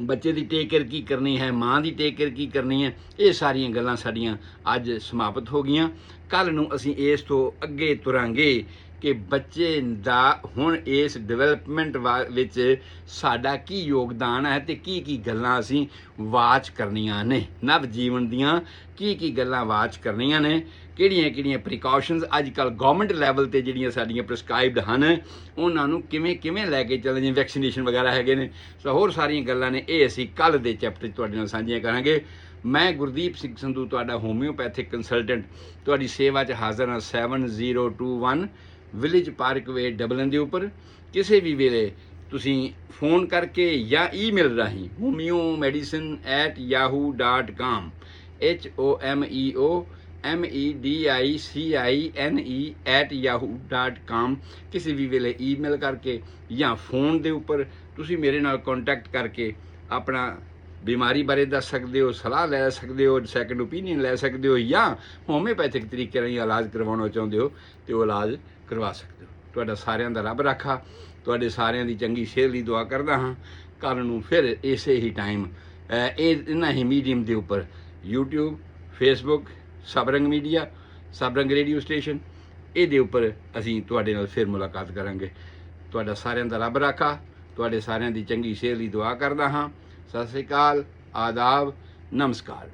Speaker 1: ਬੱਚੇ ਦੀ ਟੇਕ ਕੇਅਰ ਕੀ ਕਰਨੀ ਹੈ, ਮਾਂ ਦੀ ਟੇਕ ਕੇਅਰ ਕੀ ਕਰਨੀ ਹੈ, ਇਹ ਸਾਰੀਆਂ ਗੱਲਾਂ ਸਾਡੀਆਂ ਅੱਜ ਸਮਾਪਤ ਹੋ ਗਈਆਂ। ਕੱਲ੍ਹ ਨੂੰ ਅਸੀਂ ਇਸ ਤੋਂ ਅੱਗੇ ਤੁਰਾਂਗੇ ਕਿ ਬੱਚੇ ਦਾ ਹੁਣ ਇਸ ਡਿਵੈਲਪਮੈਂਟ ਵਿੱਚ ਸਾਡਾ ਕੀ ਯੋਗਦਾਨ ਹੈ ਅਤੇ ਕੀ ਗੱਲਾਂ ਅਸੀਂ ਵਾਚ ਕਰਨੀਆਂ ਨੇ, ਨਵ ਜੀਵਨ ਦੀਆਂ ਕੀ ਗੱਲਾਂ ਵਾਚ ਕਰਨੀਆਂ ਨੇ, ਕਿਹੜੀਆਂ ਪ੍ਰੀਕਾਸ਼ਨਸ ਅੱਜ ਕੱਲ੍ਹ ਗੌਰਮੈਂਟ ਲੈਵਲ 'ਤੇ ਜਿਹੜੀਆਂ ਸਾਡੀਆਂ ਪ੍ਰਿਸਕ੍ਰਾਈਬਡ ਹਨ, ਉਹਨਾਂ ਨੂੰ ਕਿਵੇਂ ਲੈ ਕੇ ਚੱਲਣਾ, ਜਿਵੇਂ ਵੈਕਸੀਨੇਸ਼ਨ ਵਗੈਰਾ ਹੈਗੇ ਨੇ। ਸੋ ਹੋਰ ਸਾਰੀਆਂ ਗੱਲਾਂ ਨੇ, ਇਹ ਅਸੀਂ ਕੱਲ੍ਹ ਦੇ ਚੈਪਟਰ 'ਚ ਤੁਹਾਡੇ ਨਾਲ ਸਾਂਝੀਆਂ ਕਰਾਂਗੇ। ਮੈਂ ਗੁਰਦੀਪ ਸਿੰਘ ਸੰਧੂ, ਤੁਹਾਡਾ ਹੋਮਿਓਪੈਥਿਕ ਕੰਸਲਟੈਂਟ, ਤੁਹਾਡੀ ਸੇਵਾ 'ਚ ਹਾਜ਼ਰ ਹਾਂ। 7021 ਵਿਲੇਜ ਪਾਰਕਵੇ ਡਬਲਨ ਦੇ ਉੱਪਰ। ਕਿਸੇ ਵੀ ਵੇਲੇ ਤੁਸੀਂ ਫੋਨ ਕਰਕੇ ਜਾਂ ਈਮੇਲ ਰਾਹੀਂ homeomedicine@yahoo.com HOMEOMEDICINE@yahoo.com ਕਿਸੇ ਵੀ ਵੇਲੇ ਈਮੇਲ ਕਰਕੇ ਜਾਂ ਫੋਨ ਦੇ ਉੱਪਰ ਤੁਸੀਂ ਮੇਰੇ ਨਾਲ ਕੰਟੈਕਟ ਕਰਕੇ ਆਪਣਾ ਬਿਮਾਰੀ ਬਾਰੇ ਦੱਸ ਸਕਦੇ ਹੋ, ਸਲਾਹ ਲੈ ਸਕਦੇ ਹੋ, ਸੈਕੰਡ ਓਪੀਨੀਅਨ ਲੈ ਸਕਦੇ ਹੋ, ਜਾਂ ਹੋਮਿਓਪੈਥਿਕ ਤਰੀਕੇ ਨਾਲ ਇਲਾਜ ਕਰਵਾਉਣਾ ਚਾਹੁੰਦੇ ਹੋ ਤੇ ਉਹ ਇਲਾਜ ਕਰਵਾ ਸਕਦੇ ਹੋ। ਤੁਹਾਡਾ ਸਾਰਿਆਂ ਦਾ ਰੱਬ ਰਾਖਾ, ਤੁਹਾਡੇ ਸਾਰਿਆਂ ਦੀ ਚੰਗੀ ਸਿਹਤ ਲਈ ਦੁਆ ਕਰਦਾ ਹਾਂ। ਕੱਲ੍ਹ ਨੂੰ ਫਿਰ ਇਸੇ ਹੀ ਟਾਈਮ ਇਹਨਾਂ ਹੀ ਮੀਡੀਅਮ ਦੇ ਉੱਪਰ YouTube, Facebook, Sabrang media, Sabrang radio station, ਇਹਦੇ ਉੱਪਰ ਅਸੀਂ ਤੁਹਾਡੇ ਨਾਲ ਫਿਰ ਮੁਲਾਕਾਤ ਕਰਾਂਗੇ। ਤੁਹਾਡਾ ਸਾਰਿਆਂ ਦਾ ਰੱਬ ਰਾਖਾ, ਤੁਹਾਡੇ ਸਾਰਿਆਂ ਦੀ ਚੰਗੀ ਸਿਹਤ ਲਈ ਦੁਆ ਕਰਦਾ ਹਾਂ। ਸਤਿ ਸ਼੍ਰੀ ਅਕਾਲ, ਆਦਾਬ, ਨਮਸਕਾਰ।